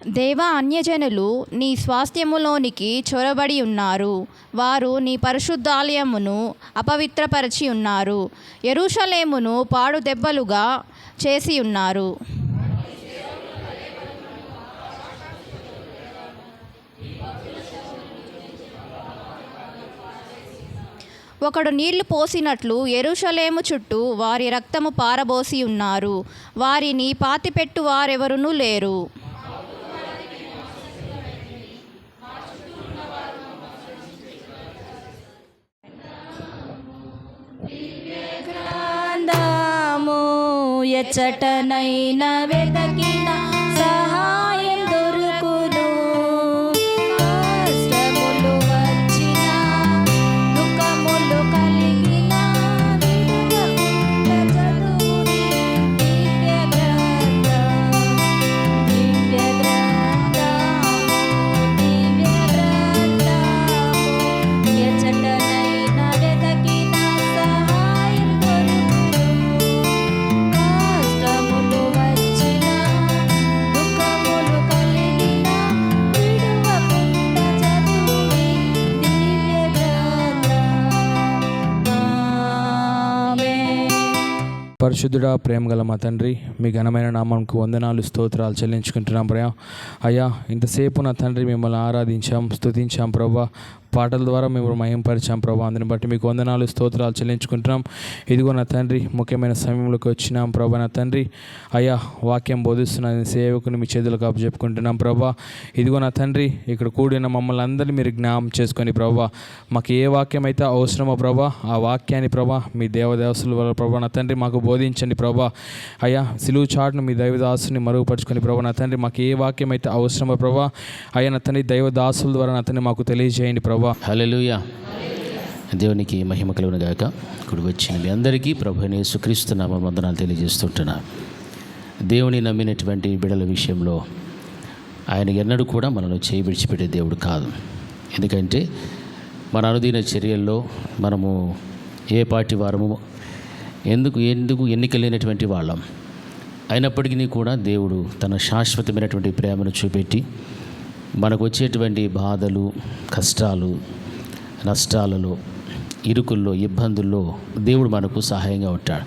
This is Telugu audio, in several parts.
దేవా, అన్యజనులు నీ స్వాస్థ్యములోనికి చొరబడి ఉన్నారు. వారు నీ పరిశుద్ధాలయమును అపవిత్రపరచి ఉన్నారు. యెరూషలేమును పాడు దెబ్బలుగా చేసి ఉన్నారు. ఒకడు నీళ్లు పోసినట్లు యెరూషలేము చుట్టూ వారి రక్తము పారబోసి ఉన్నారు. వారిని పాతిపెట్టు వారెవరునూ లేరు. ఎచ్చటనైన వెతకిన సహాయం దొరుకును. కష్టములు వచ్చిన, దుఃఖములు కలిగిన, విడువకుండ చదువుడి దివ్య గ్రంథం, దివ్య గ్రంథము, దివ్య గ్రంథము. ఎచ్చటనైన వెతకిన సహాయం దొరుకును. కష్టములు వచ్చిన, దుఃఖములు కలిగిన, విడువకుండ చదువుడి దివ్య గ్రంథం. ఆమేన్. పరిశుద్ధుడా, ప్రేమగల మా తండ్రి, మీ ఘనమైన నామంకు వందనాలు, స్తోత్రాలు చెల్లించుకుంటున్నాం ప్రభా. అయ్యా, ఇంతసేపు నా తండ్రి మిమ్మల్ని ఆరాధించాం, స్తుతించాం ప్రభా. పాటల ద్వారా మేము మహింపరిచాం ప్రభా. అందుని బట్టి మీకు వందనాలు, స్తోత్రాలు చెల్లించుకుంటున్నాం. ఇదిగో నా తండ్రి, ముఖ్యమైన సమయంలోకి వచ్చినాం ప్రభా. నా తండ్రి, అయ్యా, వాక్యం బోధిస్తున్న సేవకుని మీ చేతులకు అప్పచెప్పుకుంటున్నాం ప్రభా. ఇదిగో నా తండ్రి, ఇక్కడ కూడిన మమ్మల్ని అందరినీ మీరు జ్ఞాపకం చేసుకొని ప్రభా, మాకు ఏ వాక్యం అయితే అవసరమో ప్రభా, ఆ వాక్యాన్ని ప్రభా మీ దేవదాసుల వల్ల ప్రభా నా తండ్రి మాకు బోధించండి ప్రభా. అయ్యా, సిలువు చాటును మీ దైవదాసుని మరుగుపరుచుకొని ప్రభా నా తండ్రి, మాకు ఏ వాక్యం అయితే అవసరమో ప్రభా, అయ్యా నా తండ్రి దైవదాసుల ద్వారా నా తండ్రి మాకు తెలియజేయండి ప్రభా. హల్లెలూయా. దేవునికి మహిమ కలుగును గాక. ఇప్పుడు వచ్చిన మీ అందరికీ ప్రభువైన యేసుక్రీస్తు నామమున వందనాలు తెలియజేస్తుంటున్నా. దేవుని నమ్మినటువంటి బిడ్డల విషయంలో ఆయన ఎన్నడూ కూడా మనల్ని చేయి విడిచిపెట్టే దేవుడు కాదు. ఎందుకంటే మన అనుదిన చర్యల్లో మనము ఏ పార్టీ వారము, ఎందుకు ఎన్నికలేనటువంటి వాళ్ళం అయినప్పటికీ కూడా దేవుడు తన శాశ్వతమైనటువంటి ప్రేమను చూపెట్టి మనకు వచ్చేటువంటి బాధలు, కష్టాలు, నష్టాలలో, ఇరుకుల్లో, ఇబ్బందుల్లో దేవుడు మనకు సహాయంగా ఉంటాడు.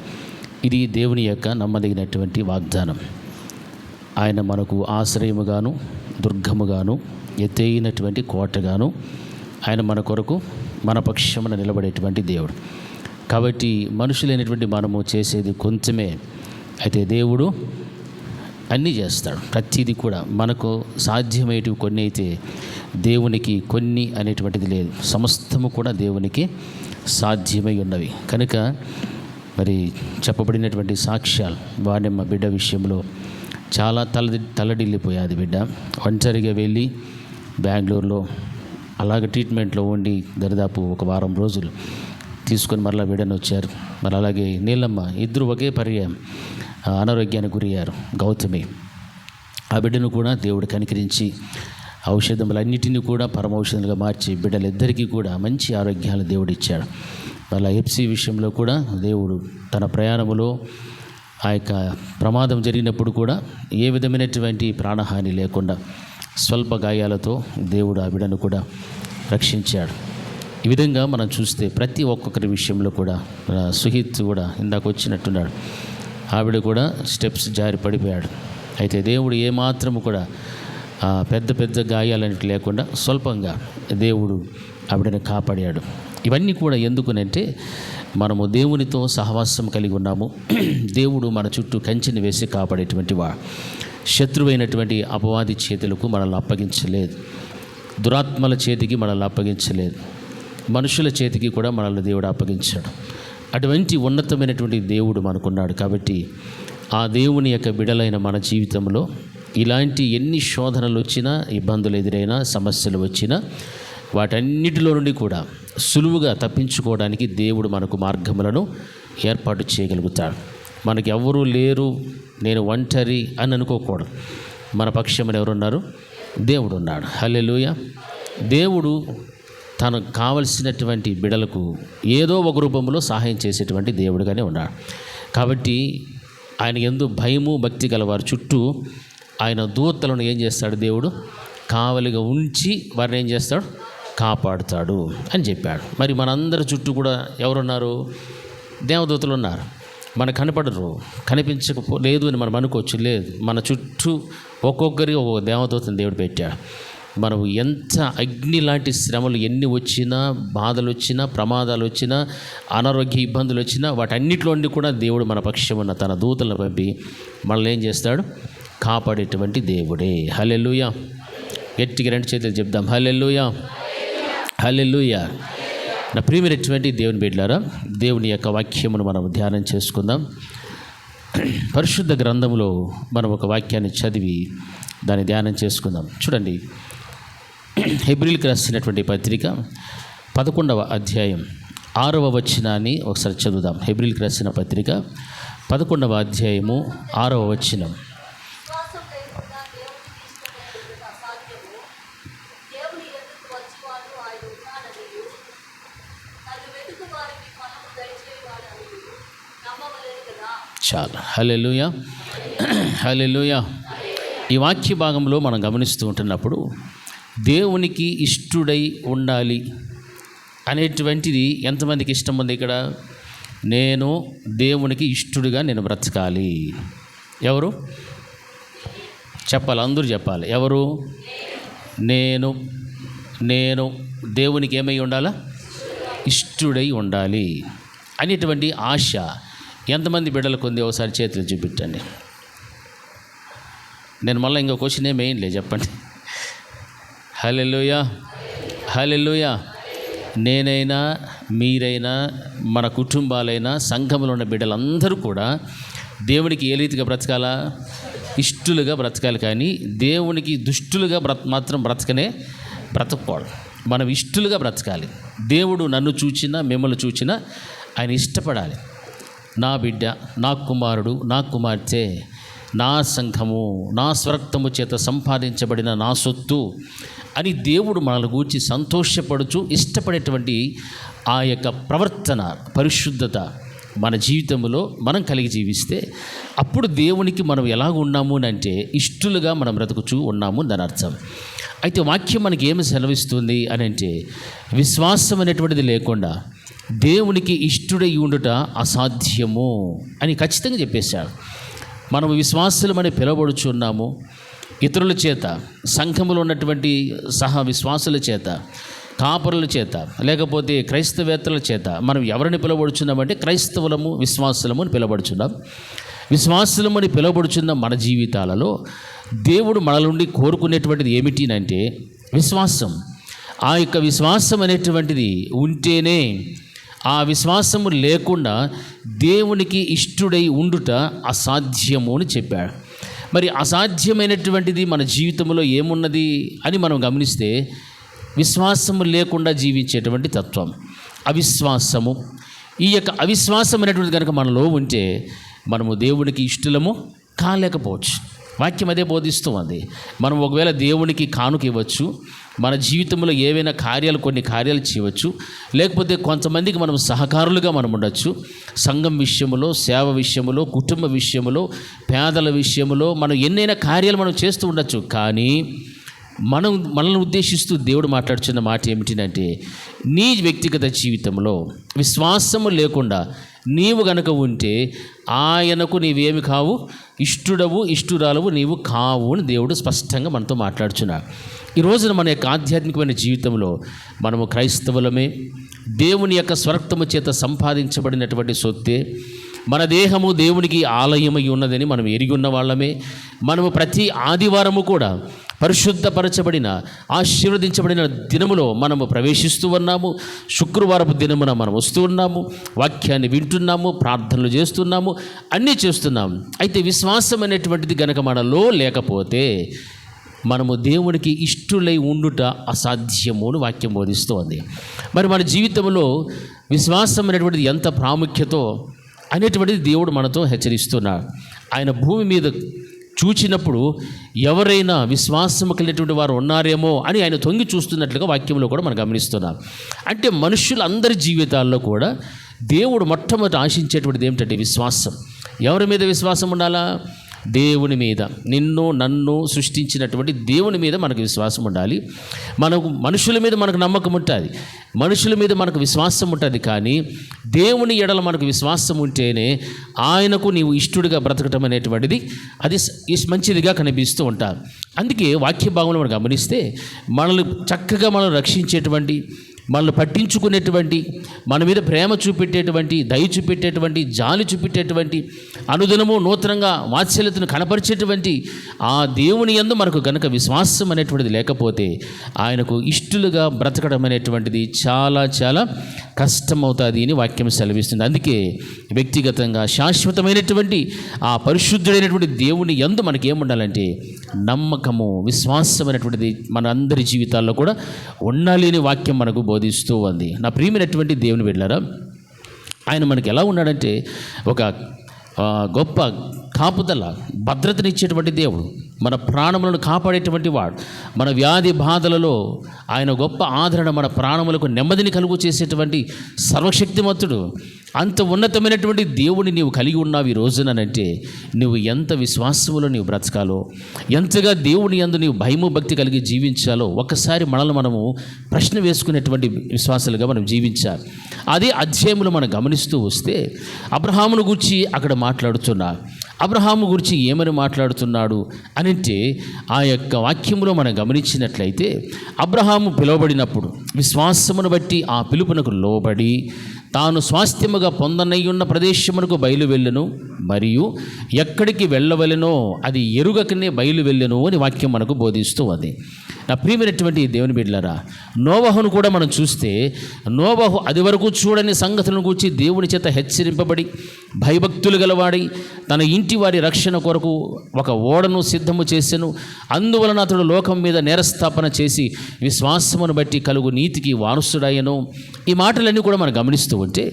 ఇది దేవుని యొక్క నమ్మదగినటువంటి వాగ్దానం. ఆయన మనకు ఆశ్రయముగాను, దుర్గముగాను, ఎత్తైనటువంటి కోటగాను, ఆయన మన కొరకు మన పక్షమున నిలబడేటువంటి దేవుడు. కాబట్టి మనుషులైనటువంటి మనము చేసేది కొంచెమే, అయితే దేవుడు అన్నీ చేస్తాడు. ప్రతిదీ కూడా మనకు సాధ్యమయ్యేటివి కొన్ని అయితే దేవునికి కొన్ని అనేటువంటిది లేదు. సమస్తము కూడా దేవునికి సాధ్యమై ఉన్నవి. కనుక మరి చెప్పబడినటువంటి సాక్ష్యాలు, వాణిమ్మ బిడ్డ విషయంలో చాలా తల్లడిల్లిపోయాది. బిడ్డ ఒంటరిగా వెళ్ళి బెంగళూరులో అలాగ ట్రీట్మెంట్లో ఉండి దరిదాపు ఒక వారం రోజులు తీసుకొని మరలా బిడ్డను వచ్చారు. మరి అలాగే నీలమ్మ, ఇద్దరు ఒకే పర్యాయం అనారోగ్యానికి గురయ్యారు. గౌతమి, ఆ బిడ్డను కూడా దేవుడు కనికరించి ఔషధములన్నిటినీ కూడా పరమౌషధులుగా మార్చి బిడ్డలిద్దరికీ కూడా మంచి ఆరోగ్యాలు దేవుడు ఇచ్చాడు. మళ్ళీ ఎఫ్సి విషయంలో కూడా దేవుడు తన ప్రయాణములో ఆ యొక్క ప్రమాదం జరిగినప్పుడు కూడా ఏ విధమైనటువంటి ప్రాణహాని లేకుండా స్వల్ప గాయాలతో దేవుడు ఆ బిడ్డను కూడా రక్షించాడు. ఈ విధంగా మనం చూస్తే ప్రతి ఒక్కొక్కరి విషయంలో కూడా సుహిత్ కూడా ఇందాక వచ్చినట్టున్నాడు. ఆవిడ కూడా స్టెప్స్ జారి పడిపోయాడు. అయితే దేవుడు ఏమాత్రము కూడా పెద్ద పెద్ద గాయాలన్నిటి లేకుండా స్వల్పంగా దేవుడు ఆవిడని కాపాడాడు. ఇవన్నీ కూడా ఎందుకునంటే మనము దేవునితో సహవాసం కలిగి ఉన్నాము. దేవుడు మన చుట్టూ కంచెని వేసి కాపాడేటువంటి శత్రువైనటువంటి అపవాది చేతులకు మనల్ని అప్పగించలేదు. దురాత్మల చేతికి మనల్ని అప్పగించలేదు. మనుషుల చేతికి కూడా మనల్ని దేవుడు అప్పగించాడు. అటువంటి ఉన్నతమైనటువంటి దేవుడు మనకున్నాడు. కాబట్టి ఆ దేవుని యొక్క బిడలైన మన జీవితంలో ఇలాంటి ఎన్ని శోధనలు వచ్చినా, ఇబ్బందులు ఎదురైనా, సమస్యలు వచ్చినా వాటన్నిటిలో నుండి కూడా సులువుగా తప్పించుకోవడానికి దేవుడు మనకు మార్గములను ఏర్పాటు చేయగలుగుతాడు. మనకి ఎవరూ లేరు, నేను ఒంటరి అని అనుకోకూడదు. మన పక్షమున ఎవరున్నారు? దేవుడు ఉన్నాడు. హల్లెలూయా. దేవుడు తనకు కావలసినటువంటి బిడలకు ఏదో ఒక రూపంలో సహాయం చేసేటువంటి దేవుడుగానే ఉన్నాడు. కాబట్టి ఆయన యందు భయము, భక్తి గలవారు చుట్టూ ఆయన దూతలను ఏం చేస్తాడు దేవుడు? కావలిగా ఉంచి వారిని ఏం చేస్తాడు? కాపాడుతాడు అని చెప్పాడు. మరి మనందరి చుట్టూ కూడా ఎవరున్నారు? దేవదూతలు ఉన్నారు. మనకు కనపడరు, కనిపించకపోలేదు అని మనం అనుకోవచ్చు. లేదు, మన చుట్టూ ఒక్కొక్కరికి ఒక్కొక్క దేవదూతను దేవుడు పెట్టాడు. మనం ఎంత అగ్ని లాంటి శ్రమలు ఎన్ని వచ్చినా, బాధలు వచ్చినా, ప్రమాదాలు వచ్చినా, అనారోగ్య ఇబ్బందులు వచ్చినా, వాటన్నిటిలో నుండి కూడా దేవుడు మన పక్షమున్న తన దూతలను పంపి మనల్ని ఏం చేస్తాడు? కాపాడేటువంటి దేవుడే. హల్లెలూయా. గట్టిగా రెండు చేతులు చెప్దాం, హల్లెలూయా, హల్లెలూయా. నా ప్రియమైనటువంటి దేవుని బిడ్డలారా, దేవుని యొక్క వాక్యమును మనం ధ్యానం చేసుకుందాం. పరిశుద్ధ గ్రంథంలో మనం ఒక వాక్యాన్ని చదివి దాన్ని ధ్యానం చేసుకుందాం. చూడండి, హెబ్రీయులకు రాసినటువంటి పత్రిక 11వ అధ్యాయం 6వ వచనాన్ని ఒకసారి చదువుదాం. హెబ్రీయులకు రాసిన పత్రిక 11వ అధ్యాయము 6వ వచనం. చాలు. హల్లెలూయా, హల్లెలూయా. ఈ వాక్య భాగంలో మనం గమనిస్తూ ఉంటున్నప్పుడు దేవునికి ఇష్టుడై ఉండాలి అనేటువంటిది ఎంతమందికి ఇష్టం ఉంది? ఇక్కడ నేను దేవునికి ఇష్టుడిగా నేను బ్రతకాలి. ఎవరు చెప్పాలి? అందరూ చెప్పాలి. ఎవరు? నేను దేవునికి ఏమై ఉండాలా? ఇష్టుడై ఉండాలి అనేటువంటి ఆశ ఎంతమంది బిడ్డలకు ఉంది? ఒకసారి చేతులు చూపించండి. నేను మళ్ళీ ఇంకో క్వశ్చన్ ఏమేయంలే, చెప్పండి. హల్లెలూయా, హల్లెలూయా. నేనైనా, మీరైనా, మన కుటుంబాలైనా, సంఘంలో ఉన్న బిడ్డలందరూ కూడా దేవునికి ఏ రీతిగా బ్రతకాలా? ఇష్టులుగా బ్రతకాలి. కానీ దేవునికి దుష్టులుగా మాత్రం బ్రతకూడదు. మనం ఇష్టులుగా బ్రతకాలి. దేవుడు నన్ను చూచినా, మిమ్మల్ని చూచినా ఆయన ఇష్టపడాలి. నా బిడ్డ, నా కుమారుడు, నా కుమార్తె, నా సంఘము, నా స్వరక్తము చేత సంపాదించబడిన నా సొత్తు అని దేవుడు మనల్ని గూర్చి సంతోషపడుచు ఇష్టపడేటువంటి ఆ యొక్క ప్రవర్తన, పరిశుద్ధత మన జీవితంలో మనం కలిగి జీవిస్తే అప్పుడు దేవునికి మనం ఎలాగ ఉన్నాము అంటే ఇష్టలుగా మనం బ్రతుకుచూ ఉన్నాము దాని అర్థం. అయితే వాక్యం మనకి ఏమి సెలవిస్తుంది అని అంటే, విశ్వాసం అనేటువంటిది లేకుండా దేవునికి ఇష్టుడై ఉండుట అసాధ్యము అని ఖచ్చితంగా చెప్పేశాడు. మనము విశ్వాసులమని పిలువబడుచున్నాము. ఇతరుల చేత, సంఘములో ఉన్నటువంటి సహా విశ్వాసుల చేత, కాపరుల చేత, లేకపోతే క్రైస్తవేత్తల చేత మనం ఎవరిని పిలువబడుచున్నామంటే క్రైస్తవులము, విశ్వాసులము అని పిలువబడుచున్నాం. విశ్వాసులమని పిలువబడుచున్న మన జీవితాలలో దేవుడు మన నుండి కోరుకునేటువంటిది ఏమిటి అంటే విశ్వాసం. ఆ యొక్క విశ్వాసం అనేటువంటిది ఉంటేనే, ఆ విశ్వాసము లేకుండా దేవునికి ఇష్టుడై ఉండుట అసాధ్యము అని చెప్పాడు. మరి అసాధ్యమైనటువంటిది మన జీవితంలో ఏమున్నది అని మనం గమనిస్తే విశ్వాసము లేకుండా జీవించేటువంటి తత్వం, అవిశ్వాసము. ఈ యొక్క అవిశ్వాసం అనేటువంటిది కనుక మనలో ఉంటే మనము దేవునికి ఇష్టలము కాలేకపోవచ్చు. వాక్యం అదే బోధిస్తూ ఉంది. మనం ఒకవేళ దేవునికి కానుక ఇవ్వచ్చు, మన జీవితంలో ఏవైనా కొన్ని కార్యాలు చేయవచ్చు, లేకపోతే కొంతమందికి మనం సహకారులుగా మనం ఉండొచ్చు. సంఘం విషయంలో, సేవ విషయంలో, కుటుంబ విషయంలో, పేదల విషయంలో మనం ఎన్నైనా కార్యాలు మనం చేస్తూ ఉండొచ్చు. కానీ మనల్ని ఉద్దేశిస్తూ దేవుడు మాట్లాడుతున్న మాట ఏమిటంటే, నీ వ్యక్తిగత జీవితంలో విశ్వాసము లేకుండా నీవు గనక ఉంటే ఆయనకు నీవేమి కావు, ఇష్టుడవు, ఇష్టురాలవు నీవు కావు అని దేవుడు స్పష్టంగా మనతో మాట్లాడుచున్నాడు. ఈ రోజున మన యొక్క ఆధ్యాత్మికమైన జీవితంలో మనము క్రైస్తవులమే, దేవుని యొక్క స్వరక్తము చేత సంపాదించబడినటువంటి సొత్తే, మన దేహము దేవునికి ఆలయమై ఉన్నదని మనం ఎరిగి ఉన్న వాళ్ళమే. మనము ప్రతి ఆదివారము కూడా పరిశుద్ధపరచబడిన, ఆశీర్వదించబడిన దినములో మనము ప్రవేశిస్తూ ఉన్నాము. శుక్రవారపు దినమున మనం వస్తూ ఉన్నాము, వాక్యాన్ని వింటున్నాము, ప్రార్థనలు చేస్తున్నాము, అన్నీ చేస్తున్నాము. అయితే విశ్వాసం అనేటువంటిది గనక మనలో లేకపోతే మనము దేవునికి ఇష్టులై ఉండుట అసాధ్యము అని వాక్యం బోధిస్తోంది. మరి మన జీవితంలో విశ్వాసం అనేటువంటిది ఎంత ప్రాముఖ్యతో అనేటువంటిది దేవుడు మనతో హెచ్చరిస్తున్నాడు. ఆయన భూమి మీద చూచినప్పుడు ఎవరైనా విశ్వాసము కలిగినటువంటి వారు ఉన్నారేమో అని ఆయన తొంగి చూస్తున్నట్లుగా వాక్యంలో కూడా మనం గమనిస్తున్నాం. అంటే మనుషులందరి జీవితాల్లో కూడా దేవుడు మొట్టమొదటి ఆశించేటువంటిది ఏమిటంటే విశ్వాసం. ఎవరి మీద విశ్వాసం ఉండాలా? దేవుని మీద, నిన్ను నన్ను సృష్టించినటువంటి దేవుని మీద మనకు విశ్వాసం ఉండాలి. మనకు మనుషుల మీద మనకు నమ్మకం ఉంటుంది, మనుషుల మీద మనకు విశ్వాసం ఉంటుంది. కానీ దేవుని ఎడల మనకు విశ్వాసం ఉంటేనే ఆయనకు నీవు ఇష్టడుగా బ్రతకటం అనేటువంటిది అది మంచిదిగా కనిపిస్తూ ఉంటారు. అందుకే వాక్య భాగంలో మనం గమనిస్తే మనల్ని చక్కగా మనం రక్షించేటువంటి, మనల్ని పట్టించుకునేటువంటి, మన మీద ప్రేమ చూపెట్టేటువంటి, దయ చూపెట్టేటువంటి, జాలి చూపెట్టేటువంటి, అనుదినము నూతనంగా వాత్సల్యతను కనపరిచేటువంటి ఆ దేవుని యందు మనకు గనక విశ్వాసం అనేటువంటిది లేకపోతే ఆయనకు ఇష్టలుగా బ్రతకడం అనేటువంటిది చాలా చాలా కష్టమవుతుంది అని వాక్యం సెలవిస్తుంది. అందుకే వ్యక్తిగతంగా శాశ్వతమైనటువంటి ఆ పరిశుద్ధుడైనటువంటి దేవుని యందు మనకి ఏముండాలంటే నమ్మకము, విశ్వాసం అనేటువంటిది మన అందరి జీవితాల్లో కూడా ఉండాలి అని వాక్యం మనకు బోధిస్తూ ఉంది. నా ప్రియమైనటువంటి దేవుని బిడ్డలారా, ఆయన మనకి ఎలా ఉన్నాడంటే ఒక గొప్ప కాపుదల, భద్రతనిచ్చేటువంటి దేవుడు, మన ప్రాణములను కాపాడేటువంటి వాడు. మన వ్యాధి బాధలలో ఆయన గొప్ప ఆదరణ, మన ప్రాణములకు నెమ్మదిని కలుగు చేసేటువంటి సర్వశక్తిమంతుడు. అంత ఉన్నతమైనటువంటి దేవుని నీవు కలిగి ఉన్నావు ఈ రోజునంటే నువ్వు ఎంత విశ్వాసములో నీవు బ్రతకాలో, ఎంతగా దేవుని యందు నీవు భయము భక్తి కలిగి జీవించాలో ఒక్కసారి మనల్ని మనము ప్రశ్న వేసుకునేటువంటి విశ్వాసాలుగా మనం జీవించాలి. అదే అధ్యాయములు మనం గమనిస్తూ వస్తే అబ్రహామును గురించి అక్కడ మాట్లాడుతున్నారు. అబ్రహాము గురించి ఏమని మాట్లాడుతున్నాడు అనంటే ఆ యొక్క వాక్యములో మనం గమనించినట్లయితే అబ్రహాము పిలువబడినప్పుడు విశ్వాసమును బట్టి ఆ పిలుపునకు లోబడి తాను స్వాస్థ్యముగా పొందనయ్యున్న ప్రదేశమునకు బయలు వెళ్ళెను, మరియు ఎక్కడికి వెళ్ళవలెనో అది ఎరుగకనే బయలు వెళ్ళెను అని వాక్యం మనకు బోధిస్తూ ఉంది. నా ప్రియమైనటువంటి దేవుని బిడ్డలారా, నోవహును కూడా మనం చూస్తే నోవహు అది వరకు చూడని సంగతులను గూర్చి దేవుని చేత హెచ్చరింపబడి భయభక్తులు గలవాడి తన ఇంటి వారి రక్షణ కొరకు ఒక ఓడను సిద్ధము చేసెను. అందువలన అతడు లోకం మీద నేరస్థాపన చేసి విశ్వాసమును బట్టి కలుగు నీతికి వారసుడయ్యను. ఈ మాటలన్నీ కూడా మనం గమనిస్తూ ఉంటే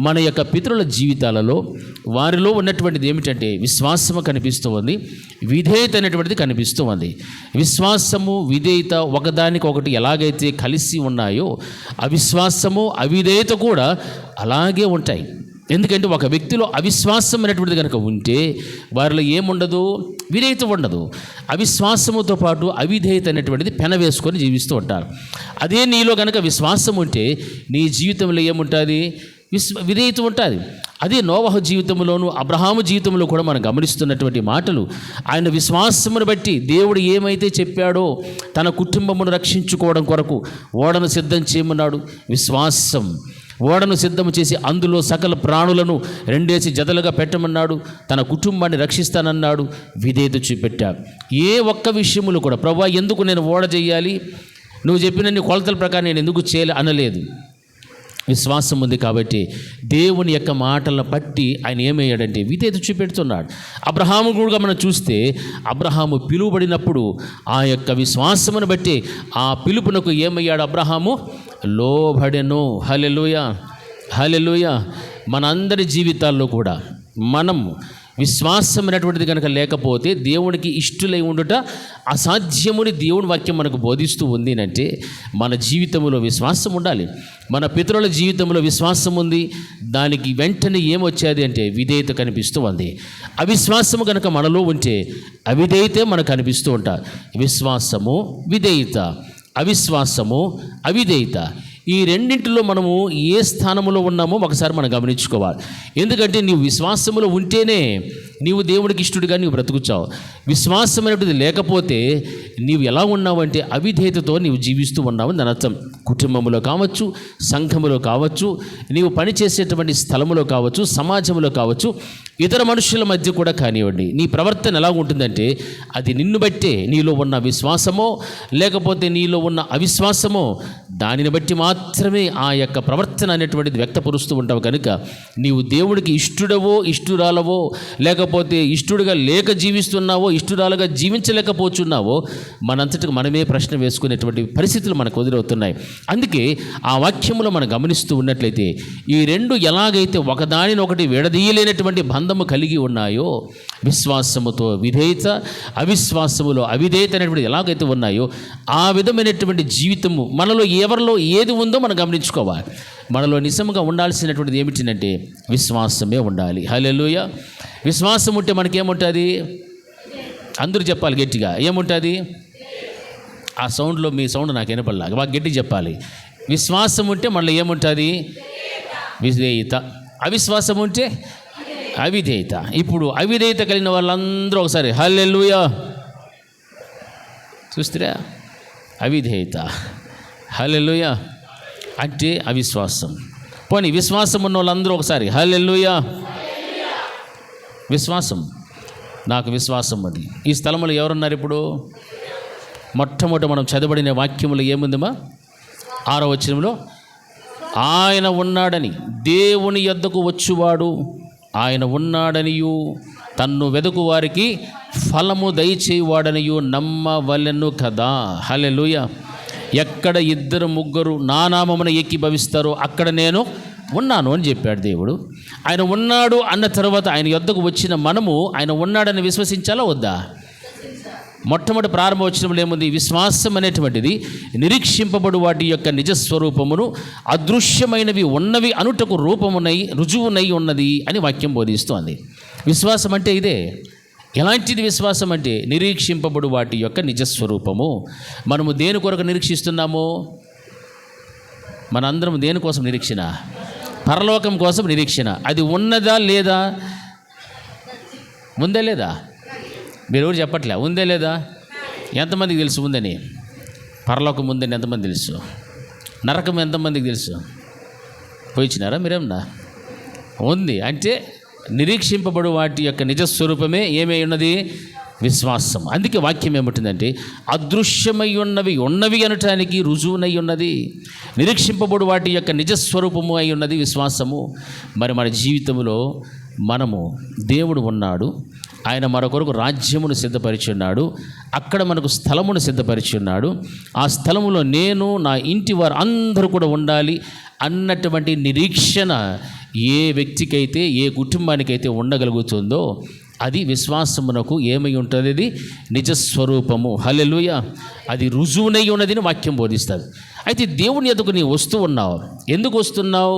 మన యొక్క పితరుల జీవితాలలో వారిలో ఉన్నటువంటిది ఏమిటంటే విశ్వాసము కనిపిస్తూ ఉంది, విధేయత అనేటువంటిది కనిపిస్తూ ఉంది. విశ్వాసము విధేయత ఒకదానికొకటి ఎలాగైతే కలిసి ఉన్నాయో అవిశ్వాసము అవిధేయత కూడా అలాగే ఉంటాయి. ఎందుకంటే ఒక వ్యక్తిలో అవిశ్వాసం అనేటువంటిది కనుక ఉంటే వారిలో ఏముండదు, విధేయత ఉండదు. అవిశ్వాసముతో పాటు అవిధేయత అనేటువంటిది పెనవేసుకొని జీవిస్తూ ఉంటారు. అదే నీలో కనుక విశ్వాసం ఉంటే నీ జీవితంలో ఏముంటుంది, విధేయత ఉంటుంది. అదే నోవహు జీవితంలోను అబ్రహాము జీవితంలో కూడా మనం గమనిస్తున్నటువంటి మాటలు. ఆయన విశ్వాసమును బట్టి దేవుడు ఏమైతే చెప్పాడో తన కుటుంబమును రక్షించుకోవడం కొరకు ఓడను సిద్ధం చేయమన్నాడు. విశ్వాసం ఓడను సిద్ధం చేసి అందులో సకల ప్రాణులను 2 జతలుగా పెట్టమన్నాడు. తన కుటుంబాన్ని రక్షిస్తానన్నాడు. విధేయత చూపెట్టాడు. ఏ ఒక్క విషయములు కూడా ప్రభువా ఎందుకు నేను ఓడ చేయాలి, నువ్వు చెప్పిన కొలతల ప్రకారం నేను ఎందుకు చేయాలి అనలేదు. విశ్వాసం ఉంది కాబట్టి దేవుని యొక్క మాటలను బట్టి ఆయన ఏమయ్యాడంటే విధేయత చూపెడుతున్నాడు. అబ్రహాము కూడా మనం చూస్తే అబ్రహాము పిలువబడినప్పుడు ఆ యొక్క విశ్వాసమును బట్టి ఆ పిలుపునకు ఏమయ్యాడు, అబ్రహాము లోబడెను. హల్లెలూయా, హల్లెలూయా. మనందరి జీవితాల్లో కూడా మనం విశ్వాసం అనేటువంటిది కనుక లేకపోతే దేవునికి ఇష్టలై ఉండుట అసాధ్యముని దేవుని వాక్యం మనకు బోధిస్తూ ఉంది అంటే మన జీవితంలో విశ్వాసం ఉండాలి. మన పితరుల జీవితంలో విశ్వాసం ఉంది, దానికి వెంటనే ఏమొచ్చేది అంటే విధేయత కనిపిస్తూ ఉంది. అవిశ్వాసము కనుక మనలో ఉంటే అవిధేయతే మనకు కనిపిస్తూ ఉంటారు. విశ్వాసము విధేయత, అవిశ్వాసము అవిధేయత, ఈ రెండింటిలో మనము ఏ స్థానంలో ఉన్నామో ఒకసారి మనం గమనించుకోవాలి. ఎందుకంటే నీవు విశ్వాసములో ఉంటేనే నీవు దేవుడికి ఇష్టడుగా నీవు బ్రతుకుచావు. విశ్వాసం అనేటిది లేకపోతే నీవు ఎలా ఉన్నావంటే అవిధేయతతో నీవు జీవిస్తూ ఉన్నావు అని అర్థం. కుటుంబంలో కావచ్చు, సంఘములో కావచ్చు, నీవు పనిచేసేటువంటి స్థలములో కావచ్చు, సమాజంలో కావచ్చు, ఇతర మనుషుల మధ్య కూడా కానివ్వండి, నీ ప్రవర్తన ఎలా ఉంటుందంటే అది నిన్ను బట్టే. నీలో ఉన్న విశ్వాసమో లేకపోతే నీలో ఉన్న అవిశ్వాసమో దానిని బట్టి మాత్రమే ఆ యొక్క ప్రవర్తన అనేటువంటిది వ్యక్తపరుస్తూ ఉంటావు. కనుక నీవు దేవుడికి ఇష్టడవో ఇష్టురాలవో లేకపోతే ఇష్టడుగా లేక జీవిస్తున్నావో ఇష్టరాలుగా జీవించలేకపోతున్నావో మనంతటికి మనమే ప్రశ్న వేసుకునేటువంటి పరిస్థితులు మనకు ఎదురవుతున్నాయి. అందుకే ఆ వాక్యములో మనం గమనిస్తూ ఉన్నట్లయితే ఈ రెండు ఎలాగైతే ఒకదానినొకటి విడదీయలేనటువంటి బంధము కలిగి ఉన్నాయో, విశ్వాసముతో విధేయత, అవిశ్వాసములో అవిధేయత అనేటువంటి ఎలాగైతే ఉన్నాయో ఆ విధమైనటువంటి జీవితము మనలో ఎవరిలో ఏది ఉందో మనం గమనించుకోవాలి. మనలో నిజంగా ఉండాల్సినటువంటిది ఏమిటంటే విశ్వాసమే ఉండాలి. హల్లెలూయా. విశ్వాసం ఉంటే మనకేముంటుంది, అందరూ చెప్పాలి గట్టిగా. ఏముంటుంది? ఆ సౌండ్లో మీ సౌండ్ నాకు వినపడలా, బాగా గట్టిగా చెప్పాలి. విశ్వాసం ఉంటే మళ్ళీ ఏముంటుంది? విధేయత. అవిశ్వాసం ఉంటే అవిధేయత. ఇప్పుడు అవిధేయత కలిగిన వాళ్ళందరూ ఒకసారి హల్లెలూయా చూస్తారా? అవిధేయత, హల్లెలూయా అంటే అవిశ్వాసం. పోనీ విశ్వాసం ఉన్న వాళ్ళందరూ ఒకసారి హల్లెలూయా. విశ్వాసం, నాకు విశ్వాసం ఉంది. ఈ స్థలంలో ఎవరున్నారు ఇప్పుడు? మొట్టమొదటి మనం చదవబడిన వాక్యములు ఏముందమ్మా? 6వ వచనంలో ఆయన ఉన్నాడని, దేవుని యొద్దకు వచ్చువాడు ఆయన ఉన్నాడనియు, తన్ను వెదుకు వారికి ఫలము దయచేవాడనియు నమ్మవలెను కదా. హల్లెలూయా. ఎక్కడ 2-3 నా నామమున ఏకీభవిస్తారో అక్కడ నేను ఉన్నాను అని చెప్పాడు దేవుడు. ఆయన ఉన్నాడు అన్న తర్వాత ఆయన యొద్దకు వచ్చిన మనము ఆయన ఉన్నాడని విశ్వసించాలా వద్దా? మొట్టమొదటి ప్రారంభ వచనంలో ఏముంది? విశ్వాసం అనేటువంటిది నిరీక్షింపబడు వాటి యొక్క నిజస్వరూపమును అదృశ్యమైనవి ఉన్నవి అనుటకు రూపమునై రుజువునై ఉన్నది అని వాక్యం బోధిస్తోంది. విశ్వాసం అంటే ఇదే. ఎలాంటిది విశ్వాసం అంటే? నిరీక్షింపబడు వాటి యొక్క నిజస్వరూపము. మనము దేని కొరకు నిరీక్షిస్తున్నాము? మనందరం దేనికోసం నిరీక్షణ? పరలోకం కోసం నిరీక్షణ. అది ఉన్నదా లేదా? ఉందా లేదా? మీరు ఎవరు చెప్పట్లే, ఉందే లేదా? ఎంతమందికి తెలుసు ఉందని? పరలోకం ఉందని ఎంతమంది తెలుసు? నరకం ఎంతమందికి తెలుసు? పోయిచ్చినారా మీరేమన్నా? ఉంది అంటే నిరీక్షింపబడు వాటి యొక్క నిజస్వరూపమే ఏమై ఉన్నది? విశ్వాసం. అందుకే వాక్యం ఏమంటుందంటే అదృశ్యమై ఉన్నవి అనటానికి రుజువునై ఉన్నది. నిరీక్షింపబడు వాటి యొక్క నిజస్వరూపము అయి ఉన్నది విశ్వాసము. మరి మన జీవితంలో మనము దేవుడు ఉన్నాడు, ఆయన మరొకరకు రాజ్యమును సిద్ధపరిచి ఉన్నాడు, అక్కడ మనకు స్థలమును సిద్ధపరిచి ఉన్నాడు. ఆ స్థలములో నేను నా ఇంటి వారు అందరూ కూడా ఉండాలి అన్నటువంటి నిరీక్షణ ఏ వ్యక్తికైతే ఏ కుటుంబానికైతే ఉండగలుగుతుందో అది విశ్వాసమునకు ఏమై ఉంటుంది? అది నిజస్వరూపము. హల్లెలూయా. అది రుజువునై ఉన్నదని వాక్యం బోధిస్తుంది. అయితే దేవుని ఎదుగు నీవు వస్తూ ఉన్నావు. ఎందుకు వస్తున్నావు?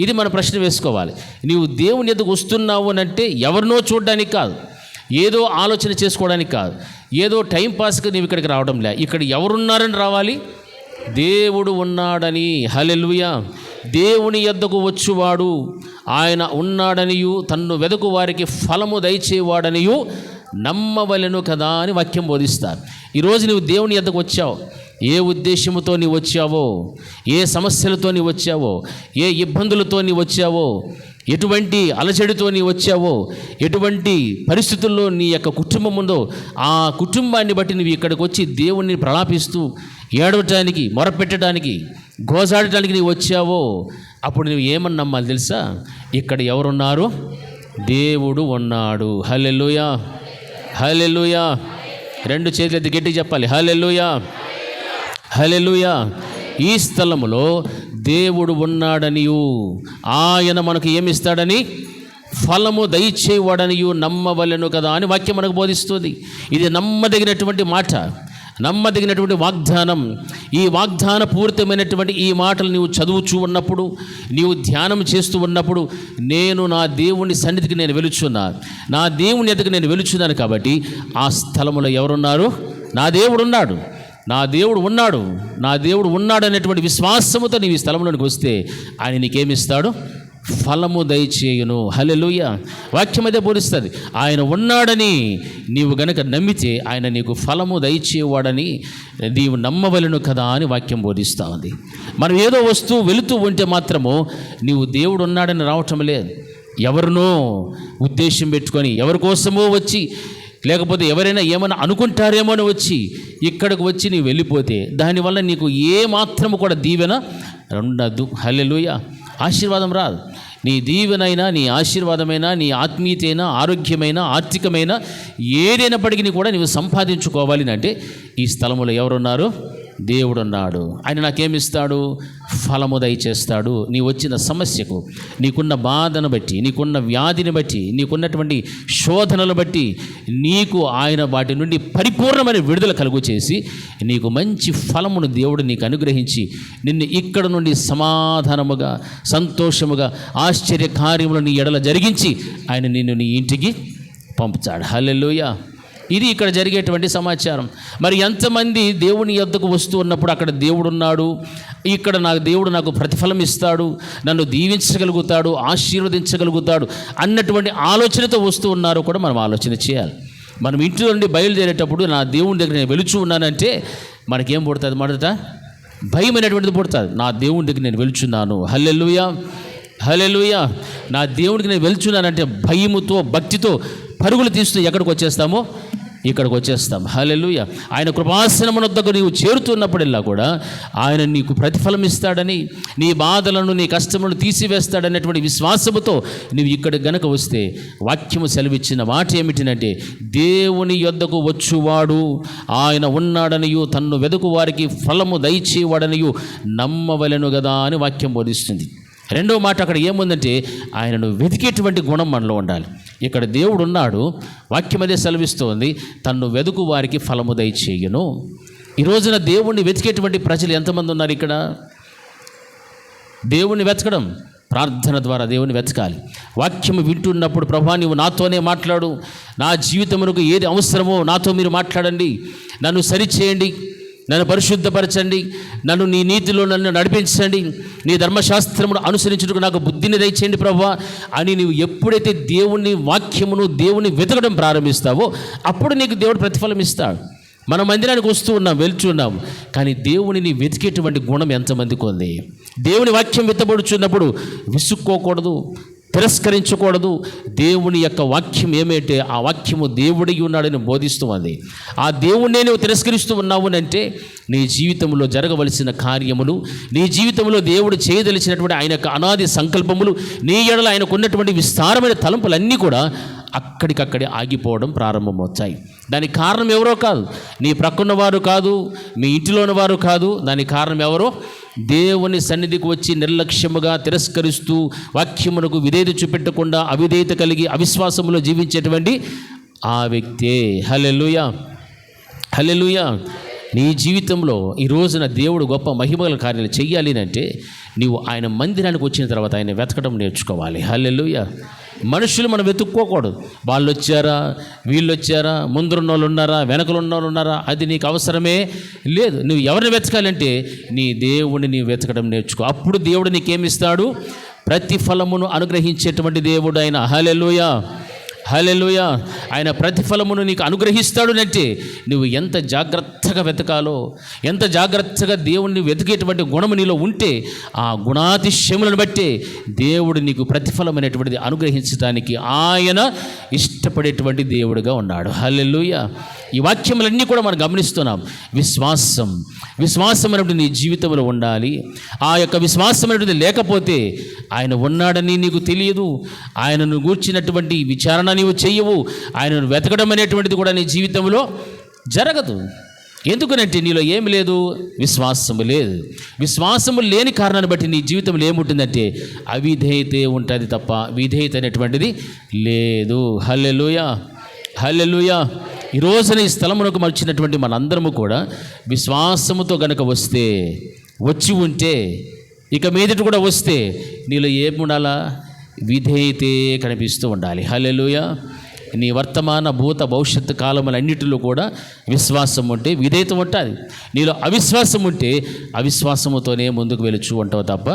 ఇది మన ప్రశ్న వేసుకోవాలి. నీవు దేవుని ఎదుగు వస్తున్నావు అని అంటే ఎవరినో చూడడానికి కాదు, ఏదో ఆలోచన చేసుకోవడానికి కాదు, ఏదో టైంపాస్గా నీవు ఇక్కడికి రావడం లే. ఇక్కడ ఎవరున్నారని రావాలి? దేవుడు ఉన్నాడని. హల్లెలూయా. దేవుని యొద్దకు వచ్చువాడు ఆయన ఉన్నాడనియు, తన్ను వెదుకు వారికి ఫలము దయచేవాడనియు నమ్మవలెను కదా అని వాక్యం బోధిస్తారు. ఈరోజు నువ్వు దేవుని యొద్దకు వచ్చావు. ఏ ఉద్దేశముతో నీవు వచ్చావో, ఏ సమస్యలతో నీవు వచ్చావో, ఏ ఇబ్బందులతో నీవు వచ్చావో, ఎటువంటి అలజడితో నీ వచ్చావో, ఎటువంటి పరిస్థితుల్లో నీ యొక్క కుటుంబం ఉందో ఆ కుటుంబాన్ని బట్టి నువ్వు ఇక్కడికి వచ్చి దేవుణ్ణి ప్రలాపిస్తూ ఏడవటానికి, మొరపెట్టడానికి, గోజాడటానికి నీవు వచ్చావో అప్పుడు నువ్వు ఏమని నమ్మాలి తెలుసా? ఇక్కడ ఎవరున్నారు? దేవుడు ఉన్నాడు. హల్లెలూయా, హల్లెలూయా. 2 చేతులు ఎత్తి గట్టిగా చెప్పాలి హల్లెలూయా, హల్లెలూయా. ఈ స్థలములో దేవుడు ఉన్నాడనియు, ఆయన మనకు ఏమిస్తాడని? ఫలము దయచేవాడనియు నమ్మవలెను కదా అని వాక్యం మనకు బోధిస్తుంది. ఇది నమ్మదగినటువంటి మాట, నమ్మదగినటువంటి వాగ్దానం. ఈ వాగ్దాన పూరితమైనటువంటి ఈ మాటలు నీవు చదువుచూ ఉన్నప్పుడు, నీవు ధ్యానం చేస్తూ ఉన్నప్పుడు, నేను నా దేవుని సన్నిధికి నేను వెలుచున్నా, నా దేవుని ఎదుగు నేను వెలుచున్నాను. కాబట్టి ఆ స్థలములో ఎవరున్నారు? నా దేవుడు ఉన్నాడు, నా దేవుడు ఉన్నాడు, నా దేవుడు ఉన్నాడు అనేటువంటి విశ్వాసముతో నీవు ఈ స్థలంలోనికి వస్తే ఆయన నీకేమిస్తాడు? ఫలము దయచేయును. హల్లెలూయా. వాక్యం అదే బోధిస్తుంది. ఆయన ఉన్నాడని నీవు గనక నమ్మితే ఆయన నీకు ఫలము దయచేవాడని నీవు నమ్మవలెను కదా అని వాక్యం బోధిస్తూ ఉంది. మనం ఏదో వస్తూ వెళుతూ ఉంటే మాత్రము నీవు దేవుడు ఉన్నాడని రావటం లేదు. ఎవరినో ఉద్దేశం పెట్టుకొని, ఎవరి కోసమో వచ్చి, లేకపోతే ఎవరైనా ఏమైనా అనుకుంటారేమో అని వచ్చి ఇక్కడికి వచ్చి నీవు వెళ్ళిపోతే దానివల్ల నీకు ఏ మాత్రము కూడా దీవెన ఉండదు. హల్లెలూయా. ఆశీర్వాదం రాదు. నీ దీవెనైనా, నీ ఆశీర్వాదమైనా, నీ ఆత్మీయతైనా, ఆరోగ్యమైన, ఆర్థికమైన ఏదైనప్పటికీ కూడా నీవు సంపాదించుకోవాలి అంటే ఈ స్థలములో ఎవరున్నారు? దేవుడు ఉన్నాడు. ఆయన నాకేమిస్తాడు? ఫలము దయచేస్తాడు. నీ వచ్చిన సమస్యకు, నీకున్న బాధను బట్టి, నీకున్న వ్యాధిని బట్టి, నీకున్నటువంటి శోధనలు బట్టి నీకు ఆయన వాటి నుండి పరిపూర్ణమైన విడుదల కలుగు చేసి నీకు మంచి ఫలమును దేవుడు నీకు అనుగ్రహించి నిన్ను ఇక్కడ నుండి సమాధానముగా, సంతోషముగా, ఆశ్చర్య కార్యములు నీ ఎడల జరిగించి ఆయన నిన్ను నీ ఇంటికి పంపుతాడు. హల్లెలూయా. ఇది ఇక్కడ జరిగేటువంటి సమాచారం. మరి ఎంతమంది దేవుని యొద్దకు వస్తూ ఉన్నప్పుడు అక్కడ దేవుడు ఉన్నాడు, ఇక్కడ దేవుడు నాకు ప్రతిఫలం ఇస్తాడు, నన్ను దీవించగలుగుతాడు, ఆశీర్వదించగలుగుతాడు అన్నటువంటి ఆలోచనతో వస్తూ ఉన్నారో కూడా మనం ఆలోచన చేయాలి. మనం ఇంటి నుండి బయలుదేరేటప్పుడు నా దేవుని దగ్గర నేను వెలుచు ఉన్నానంటే మనకేం పుడుతుంది? మొదట భయం అనేటువంటిది పుడుతుంది. నా దేవుని దగ్గర నేను వెలుచున్నాను, హల్లెలూయా హల్లెలూయా, నా దేవుడికి నేను వెలుచున్నానంటే భయముతో భక్తితో పరుగులు తీస్తూ ఎక్కడికి వచ్చేస్తామో ఇక్కడికి వచ్చేస్తాం. హల్లెలూయా. ఆయన కృపాసనమున వద్దకు నీవు చేరుతున్నప్పుడల్లా కూడా ఆయన నీకు ప్రతిఫలం ఇస్తాడని, నీ బాధలను నీ కష్టములను తీసివేస్తాడనేటువంటి విశ్వాసముతో నువ్వు ఇక్కడికి గనక వస్తే వాక్యము సెలవిచ్చిన మాట ఏమిటినంటే, దేవుని యొద్దకు వచ్చువాడు ఆయన ఉన్నాడనియు తన్ను వెదుకు వారికి ఫలము దయచేవాడనియు నమ్మవలెను కదా అని వాక్యం బోధిస్తుంది. రెండవ మాట అక్కడ ఏముందంటే, ఆయనను వెతికేటువంటి గుణం మనలో ఉండాలి. ఇక్కడ దేవుడు ఉన్నాడు, వాక్యం అదే సెలవిస్తోంది, తన్ను వెదుకు వారికి ఫలము దయచేయును. ఈ రోజున దేవుణ్ణి వెతికేటువంటి ప్రజలు ఎంతమంది ఉన్నారు ఇక్కడ? దేవుణ్ణి వెతకడం, ప్రార్థన ద్వారా దేవుని వెతకాలి. వాక్యము వింటున్నప్పుడు ప్రభా నీవు నాతోనే మాట్లాడు, నా జీవితమునకు ఏది అవసరమో నాతో మీరు మాట్లాడండి, నన్ను సరిచేయండి, నన్ను పరిశుద్ధపరచండి, నన్ను నీ నీతిలో నన్ను నడిపించండి, నీ ధర్మశాస్త్రమును అనుసరించుటకు నాకు బుద్ధిని దయచేయండి ప్రభువా అని నీవు ఎప్పుడైతే దేవుని వాక్యమును దేవుని వెతకడం ప్రారంభిస్తావో అప్పుడు నీకు దేవుడు ప్రతిఫలం ఇస్తాడు. మనం మందిరానికి వస్తూ ఉన్నాం, వెళ్తున్నాం, కానీ దేవునిని వెతికేటువంటి గుణం ఎంతమందికి ఉంది? దేవుని వాక్యం వెతబడుచున్నప్పుడు విసుక్కోకూడదు, తిరస్కరించకూడదు. దేవుని యొక్క వాక్యం ఏమైతే ఆ వాక్యము దేవుడి ఉన్నాడని బోధిస్తూ ఉంది. ఆ దేవుణ్ణే నువ్వు తిరస్కరిస్తూ ఉన్నావు అంటే నీ జీవితంలో జరగవలసిన కార్యములు, నీ జీవితంలో దేవుడు చేయదలిచినటువంటి ఆయన యొక్క అనాది సంకల్పములు, నీ ఎడల ఆయనకు ఉన్నటువంటి విస్తారమైన తలంపులన్నీ కూడా అక్కడికక్కడే ఆగిపోవడం ప్రారంభమవుతాయి. దానికి కారణం ఎవరో కాదు, నీ ప్రక్కన్న వారు కాదు, మీ ఇంటిలోని వారు కాదు. దానికి కారణం ఎవరో? దేవుని సన్నిధికి వచ్చి నిర్లక్ష్యముగా తిరస్కరిస్తూ వాక్యమునకు విధేయత చూపెట్టకుండా అవిధేయత కలిగి అవిశ్వాసములో జీవించేటువంటి ఆ వ్యక్తే. హల్లెలూయా హల్లెలూయా. నీ జీవితంలో ఈ రోజున దేవుడు గొప్ప మహిమగల కార్యాలు చెయ్యాలి అంటే నీవు ఆయన మందిరానికి వచ్చిన తర్వాత ఆయన వెతకడం నేర్చుకోవాలి. హల్లెలూయా. మనుషులు మనం వెతుక్కోకూడదు. వాళ్ళు వచ్చారా, వీళ్ళు వచ్చారా, ముందున్న వాళ్ళు ఉన్నారా, వెనకలున్న వాళ్ళు ఉన్నారా, అది నీకు అవసరమే లేదు. నువ్వు ఎవరిని వెతకాలంటే నీ దేవుడిని నీవు వెతకడం నేర్చుకో. అప్పుడు దేవుడు నీకేమిస్తాడు? ప్రతిఫలమును అనుగ్రహించేటువంటి దేవుడు ఆయన. హల్లెలూయా హల్లెలూయా. ఆయన ప్రతిఫలమును నీకు అనుగ్రహిస్తాడు అంటే నువ్వు ఎంత జాగ్రత్తగా వెతకాలో, ఎంత జాగ్రత్తగా దేవుణ్ణి వెతికేటువంటి గుణము నీలో ఉంటే ఆ గుణాతిశయములను బట్టి దేవుడు నీకు ప్రతిఫలం అనేటువంటిది అనుగ్రహించడానికి ఆయన ఇష్టపడేటువంటి దేవుడుగా ఉన్నాడు. హల్లెలూయా. ఈ వాక్యములన్నీ కూడా మనం గమనిస్తున్నాం. విశ్వాసం అనేటువంటి నీ జీవితంలో ఉండాలి. ఆ యొక్క విశ్వాసం అనేటువంటి లేకపోతే ఆయన ఉన్నాడని నీకు తెలియదు, ఆయనను గూర్చినటువంటి విచారణ నీవు చెయ్యవు, ఆయనను వెతకడం అనేటువంటిది కూడా నీ జీవితంలో జరగదు. ఎందుకనంటే నీలో ఏమి లేదు? విశ్వాసము లేదు. విశ్వాసము లేని కారణాన్ని బట్టి నీ జీవితంలో ఏముంటుందంటే అవిధేయతే ఉంటుంది తప్ప విధేయత అనేటువంటిది లేదు. హల్లెలూయా హల్లెలూయా. ఈ రోజున ఈ స్థలమునకు మర్చినటువంటి మనందరము కూడా విశ్వాసముతో గనక వచ్చి ఉంటే ఇక మీదట కూడా వస్తే నీలో ఏముండాలా? విధేయతే కనిపిస్తూ ఉండాలి. హల్లెలూయా. నీ వర్తమాన భూత భవిష్యత్తు కాలములన్నిటిలో కూడా విశ్వాసం ఉంటే విధేయత ఉంటుంది. నీలో అవిశ్వాసం ఉంటే అవిశ్వాసముతోనే ముందుకు వెళుచు ఉంటావు తప్ప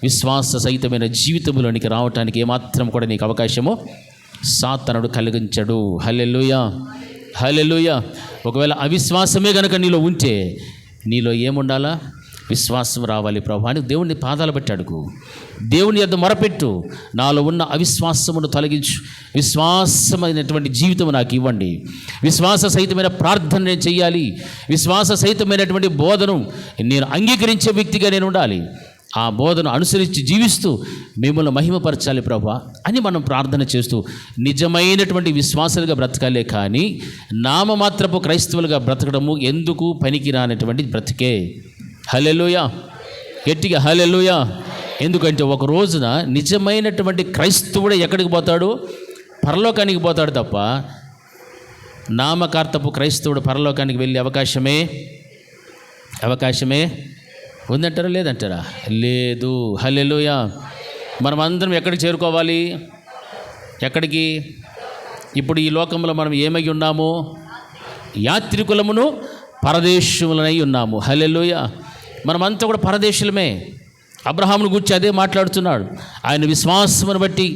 విశ్వాస సహితమైన జీవితంలోనికి రావటానికి ఏమాత్రం కూడా నీకు అవకాశము సాతానుడు కలిగించడు. హల్లెలూయా హల్లెలూయా. ఒకవేళ అవిశ్వాసమే కనుక నీలో ఉంటే నీలో ఏముండాలా? విశ్వాసం రావాలి ప్రభు అని దేవుని పాదాలు బట్టి అడుగు. దేవుని యొద్ద మొరపెట్టు, నాలో ఉన్న అవిశ్వాసమును తొలగించు, విశ్వాసమైనటువంటి జీవితం నాకు ఇవ్వండి, విశ్వాస సహితమైన ప్రార్థన నేను చెయ్యాలి, విశ్వాస సహితమైనటువంటి బోధను నేను అంగీకరించే వ్యక్తిగా నేను ఉండాలి, ఆ బోధను అనుసరించి జీవిస్తూ మిమ్మల్ని మహిమపరచాలి ప్రభా అని మనం ప్రార్థన చేస్తూ నిజమైనటువంటి విశ్వాసాలుగా బ్రతకాలే. కానీ నామమాత్రపు క్రైస్తవులుగా బ్రతకడము ఎందుకు పనికిరానటువంటి బ్రతికే. హల్లెలూయా. గట్టిగా హల్లెలూయా. ఎందుకంటే ఒక రోజున నిజమైనటువంటి క్రైస్తవుడే ఎక్కడికి పోతాడు? పరలోకానికి పోతాడు తప్ప నామకార్థపు క్రైస్తవుడు పరలోకానికి వెళ్ళే అవకాశమే ఉందంటారా లేదంటారా? లేదు. హల్లెలూయా. మనం అందరం ఎక్కడికి చేరుకోవాలి? ఎక్కడికి? ఇప్పుడు ఈ లోకంలో మనం ఏమై ఉన్నాము? యాత్రికులమును పరదేశులనై ఉన్నాము. హల్లెలూయా. మనమంతా కూడా పరదేశులమే. అబ్రహామును గురించి అదే మాట్లాడుతున్నాడు. ఆయన విశ్వాసమును బట్టి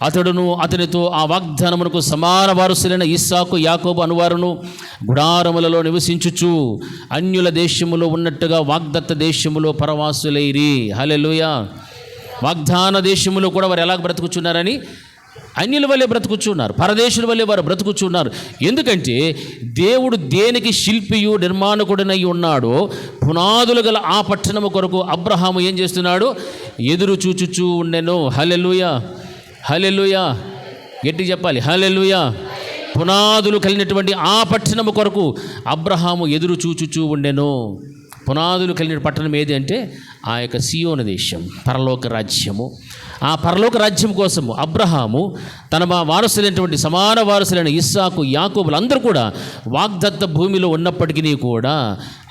అతడును అతనితో ఆ వాగ్దానమునకు సమాన వారసులైన ఇస్సాకు యాకోబు అనువారును గుడారములలో నివసించుచు అన్యుల దేశములో ఉన్నట్టుగా వాగ్దత్త దేశములో పరవాసులైరి. హల్లెలూయా. వాగ్దాన దేశములో కూడా వారు ఎలా బ్రతుకుచున్నారని అన్యుల వల్లే బ్రతుకుచున్నారు, పరదేశుల వల్లే వారు బ్రతుకుచున్నారు. ఎందుకంటే దేవుడు దేనికి శిల్పియు నిర్మాణకుడనై ఉన్నాడో పునాదులు గల ఆ పట్టణము కొరకు అబ్రహాము ఏం చేస్తున్నాడు? ఎదురు చూచుచూ ఉండెను. హల్లెలూయా, హల్లెలూయా. గట్టి చెప్పాలి, హల్లెలూయా. పునాదులు కలిగినటువంటి ఆ పట్టణము కొరకు అబ్రహాము ఎదురు చూచుచూ ఉండెను. పునాదులు కలిగిన పట్టణం ఏది అంటే ఆ యొక్క సియోను దేశం, పరలోక రాజ్యము. ఆ పరలోక రాజ్యం కోసము అబ్రహాము తన వారసులైనటువంటి సమాన వారసులైన ఇస్సాకు యాకోబులు అందరూ కూడా వాగ్దత్త భూమిలో ఉన్నప్పటికీ కూడా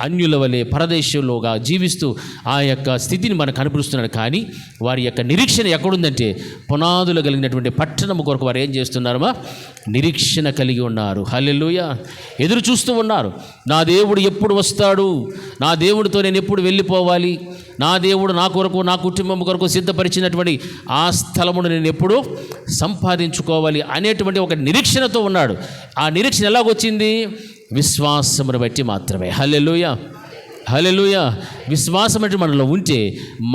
అన్యుల వలె పరదేశంలోగా జీవిస్తూ ఆ యొక్క స్థితిని మనకు కనిపిస్తున్నాడు. కానీ వారి యొక్క నిరీక్షణ ఎక్కడుందంటే పునాదులు కలిగినటువంటి పట్టణము కొరకు వారు ఏం చేస్తున్నారమ్మా? నిరీక్షణ కలిగి ఉన్నారు. హల్లెలూయా. ఎదురు చూస్తూ ఉన్నారు. నా దేవుడు ఎప్పుడు వస్తాడు? నా దేవుడితో నేను ఎప్పుడు వెళ్ళిపోవాలి? నా దేవుడు నా కొరకు, నా కుటుంబం కొరకు సిద్ధపరిచినటువంటి ఆ స్థలమును నేను ఎప్పుడు సంపాదించుకోవాలి అనేటువంటి ఒక నిరీక్షణతో ఉన్నాడు. ఆ నిరీక్షణ ఎలాగొచ్చింది? విశ్వాసమును బట్టి మాత్రమే. హల్లెలూయా, హల్లెలూయా. విశ్వాసం అంటే మనలో ఉంటే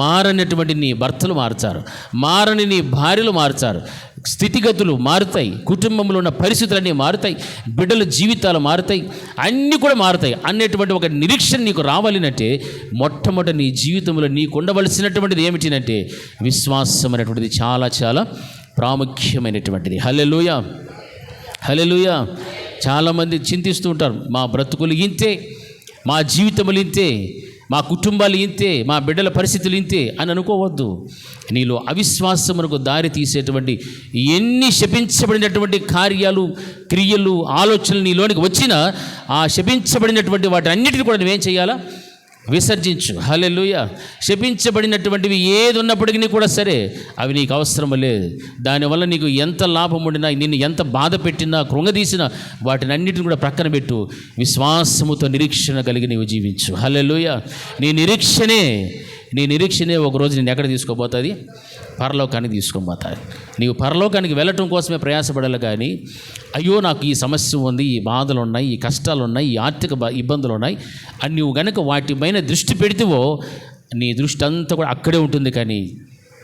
మారనటువంటి నీ భర్తలు మారుతారు, మారని నీ భార్యలు మారుతారు, స్థితిగతులు మారుతాయి, కుటుంబంలో ఉన్న పరిస్థితులన్నీ మారుతాయి, బిడ్డల జీవితాలు మారుతాయి, అన్నీ కూడా మారుతాయి అనేటువంటి ఒక నిరీక్షణ నీకు రావాలినంటే మొట్టమొదటి నీ జీవితంలో నీకు ఉండవలసినటువంటిది ఏమిటినంటే విశ్వాసం అనేటువంటిది చాలా చాలా ప్రాముఖ్యమైనటువంటిది. హల్లెలూయా, హల్లెలూయా. చాలామంది చింతిస్తూ ఉంటారు, మా బ్రతుకులు ఇంతే, మా జీవితములు ఇంతే, మా కుటుంబాలు ఇంతే, మా బిడ్డల పరిస్థితులు ఇంతే అని అనుకోవద్దు. నీలో అవిశ్వాసమునకు దారి తీసేటువంటి ఎన్ని శపించబడినటువంటి కార్యాలు, క్రియలు, ఆలోచనలు నీలోనికి వచ్చినా ఆ శపించబడినటువంటి వాటి అన్నిటిని కూడా నువ్వేం చేయాలా? విసర్జించు. హల్లెలూయా. శపించబడినటువంటివి ఏది ఉన్నప్పటికీ కూడా సరే అవి నీకు అవసరం లేదు. దానివల్ల నీకు ఎంత లాభం ఉండినా, నిన్ను ఎంత బాధ పెట్టినా, కృంగదీసినా వాటిని అన్నిటిని కూడా ప్రక్కన పెట్టు. విశ్వాసముతో నిరీక్షణ కలిగి నీవు జీవించు. హల్లెలూయా. నీ నిరీక్షనే ఒకరోజు నేను ఎక్కడ తీసుకోబోతుంది? పరలోకానికి తీసుకోబోతుంది. నీవు పరలోకానికి వెళ్ళటం కోసమే ప్రయాసపడాలి. కానీ అయ్యో నాకు ఈ సమస్య ఉంది, ఈ బాధలు ఉన్నాయి, ఈ కష్టాలు ఉన్నాయి, ఈ ఆర్థిక ఇబ్బందులు ఉన్నాయి అని నువ్వు కనుక వాటిపైన దృష్టి పెడితేవో నీ దృష్టి అంతా కూడా అక్కడే ఉంటుంది. కానీ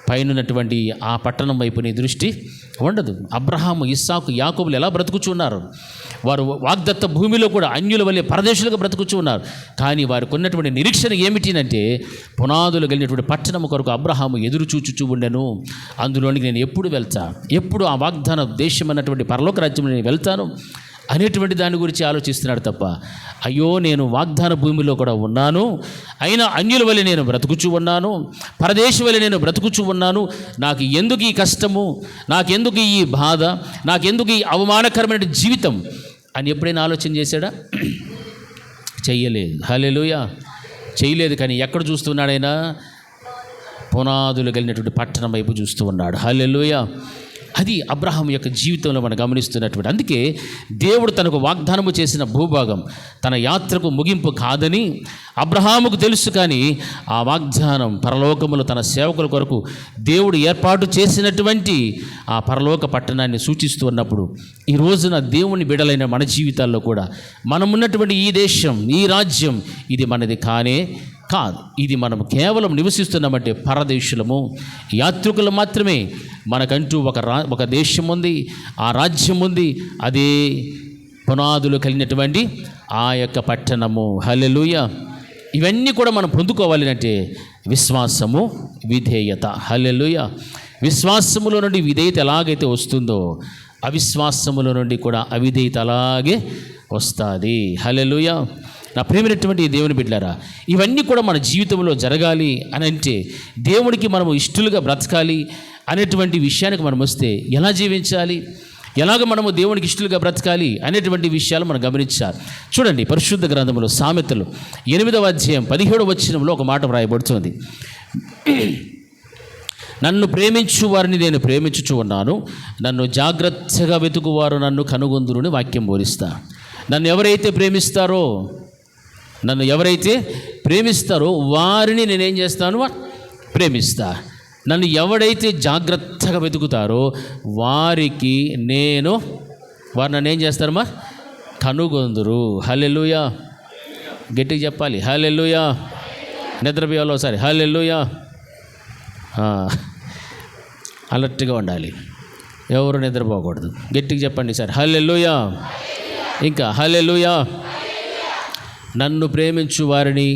పైన ఉన్నటువంటి ఆ పట్టణం వైపు నీ దృష్టి ఉండదు. అబ్రహాము, ఇస్సాకు, యాకోబులు ఎలా బ్రతుకుచున్నారు? వారు వాగ్దత్త భూమిలో కూడా అన్యుల వల్లే పరదేశులుగా బ్రతుకుచూ ఉన్నారు. కానీ వారికి ఉన్నటువంటి నిరీక్షణ ఏమిటినంటే పునాదులు కలిగినటువంటి పట్టణము కొరకు అబ్రహాము ఎదురు చూచుచూ ఉండెను. అందులోనికి నేను ఎప్పుడు వెళ్తా, ఎప్పుడు ఆ వాగ్దాన దేశం అన్నటువంటి పరలోక రాజ్యంలో నేను వెళ్తాను అనేటువంటి దాని గురించి ఆలోచిస్తున్నాడు తప్ప అయ్యో నేను వాగ్దాన భూమిలో కూడా ఉన్నాను, అయినా అన్యుల వల్ల నేను బ్రతుకుచూ ఉన్నాను, పరదేశం వల్ల నేను బ్రతుకుచూ ఉన్నాను, నాకు ఎందుకు ఈ కష్టము, నాకెందుకు ఈ బాధ, నాకెందుకు ఈ అవమానకరమైన జీవితం అని ఎప్పుడైనా ఆలోచన చేశాడా? చెయ్యలేదు. హల్లెలూయా, చేయలేదు. కానీ ఎక్కడ చూస్తున్నాడైనా? పునాదులు కలిగినటువంటి పట్టణం వైపు చూస్తూ ఉన్నాడు. హల్లెలూయా. అది అబ్రహాం యొక్క జీవితంలో మనం గమనిస్తున్నటువంటి. అందుకే దేవుడు తనకు వాగ్దానము చేసిన భూభాగం తన యాత్రకు ముగింపు కాదని అబ్రహాముకు తెలుసు. కానీ ఆ వాగ్దానం పరలోకములో తన సేవకుల కొరకు దేవుడు ఏర్పాటు చేసినటువంటి ఆ పరలోక పట్టణాన్ని సూచిస్తూ ఉన్నప్పుడు ఈ రోజున దేవుని బిడలైన మన జీవితాల్లో కూడా మనమున్నటువంటి ఈ దేశం, ఈ రాజ్యం ఇది మనది కానే కాదు. ఇది మనం కేవలం నివసిస్తున్నామంటే పరదేశులము, యాత్రికులు మాత్రమే. మనకంటూ ఒక దేశం ఉంది, ఆ రాజ్యం ఉంది, అదే పునాదులు కలిగినటువంటి ఆ యొక్క పట్టణము. హల్లెలూయా. ఇవన్నీ కూడా మనం పొందుకోవాలి అంటే విశ్వాసము, విధేయత. హల్లెలూయా. విశ్వాసములో నుండి విధేయత ఎలాగైతే వస్తుందో అవిశ్వాసములో నుండి కూడా అవిధేయత అలాగే వస్తుంది. హల్లెలూయా. నా ప్రేమైనటువంటి దేవుని బిడ్డలారా, ఇవన్నీ కూడా మన జీవితంలో జరగాలి అని అంటే దేవునికి మనము ఇష్టలుగా బ్రతకాలి అనేటువంటి విషయానికి మనం వస్తే ఎలా జీవించాలి, ఎలాగ మనము దేవునికి ఇష్టలుగా బ్రతకాలి అనేటువంటి విషయాలు మనం గమనించాలి. చూడండి, పరిశుద్ధ గ్రంథంలో సామెతలు 8వ అధ్యాయం 17వ వచనంలో ఒక మాట వ్రాయబడుతుంది. నన్ను ప్రేమించు వారిని నేను ప్రేమించుచు ఉన్నాను, నన్ను జాగ్రత్తగా వెతుకువారు నన్ను కనుగొందురుని వాక్యం బోధిస్తా. నన్ను ఎవరైతే ప్రేమిస్తారో వారిని నేనేం చేస్తాను? ప్రేమిస్తా. నన్ను ఎవడైతే జాగ్రత్తగా వెతుకుతారో వారికి వారు నన్ను ఏం చేస్తారమ్మా? కనుగొందురు. హల్లెలూయా. గట్టిగా చెప్పాలి, హల్లెలూయా. నిద్రపోయాలో ఒకసారి హల్లెలూయా. అలర్ట్గా ఉండాలి, ఎవరు నిద్రపోకూడదు. గట్టిగా చెప్పండి సార్, హల్లెలూయా. ఇంకా హల్లెలూయా. నన్ను ప్రేమించు వారిని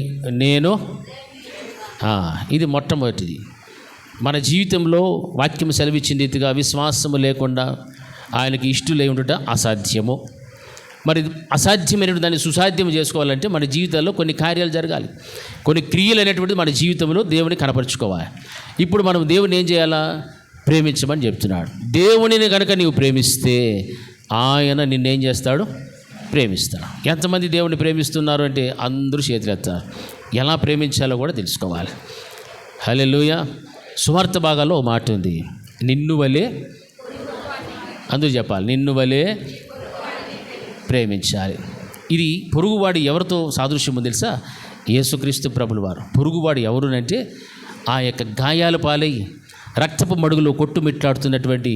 ఇది మొట్టమొదటిది. మన జీవితంలో వాక్యం సెలవిచ్చిన రీతిగా విశ్వాసము లేకుండా ఆయనకి ఇష్టలై ఉండట అసాధ్యము. మరి అసాధ్యమైన దాన్ని సుసాధ్యం చేసుకోవాలంటే మన జీవితాల్లో కొన్ని కార్యాలు జరగాలి, కొన్ని క్రియలు అనేటువంటిది మన జీవితంలో దేవుని కనపరుచుకోవాలి. ఇప్పుడు మనం దేవుని ఏం చేయాలా? ప్రేమించమని చెప్తున్నాడు. దేవునిని కనుక నీవు ప్రేమిస్తే ఆయన నిన్నేం చేస్తాడు? ప్రేమిస్తాడు. ఎంతమంది దేవుని ప్రేమిస్తున్నారు అంటే అందరూ చేతులెత్తారు. ఎలా ప్రేమించాలో కూడా తెలుసుకోవాలి. హల్లెలూయా. సువార్త భాగాల్లో ఓ మాట ఉంది, నిన్ను వలే, అందరూ చెప్పాలి, నిన్ను వలే ప్రేమించాలి. ఇది పొరుగువాడు ఎవరితో సాదృశ్యమో తెలుసా? యేసుక్రీస్తు ప్రభుల వారు. పొరుగువాడు ఎవరునంటే ఆ యొక్క గాయాల పాలై రక్తపు మడుగులో కొట్టుమిట్లాడుతున్నటువంటి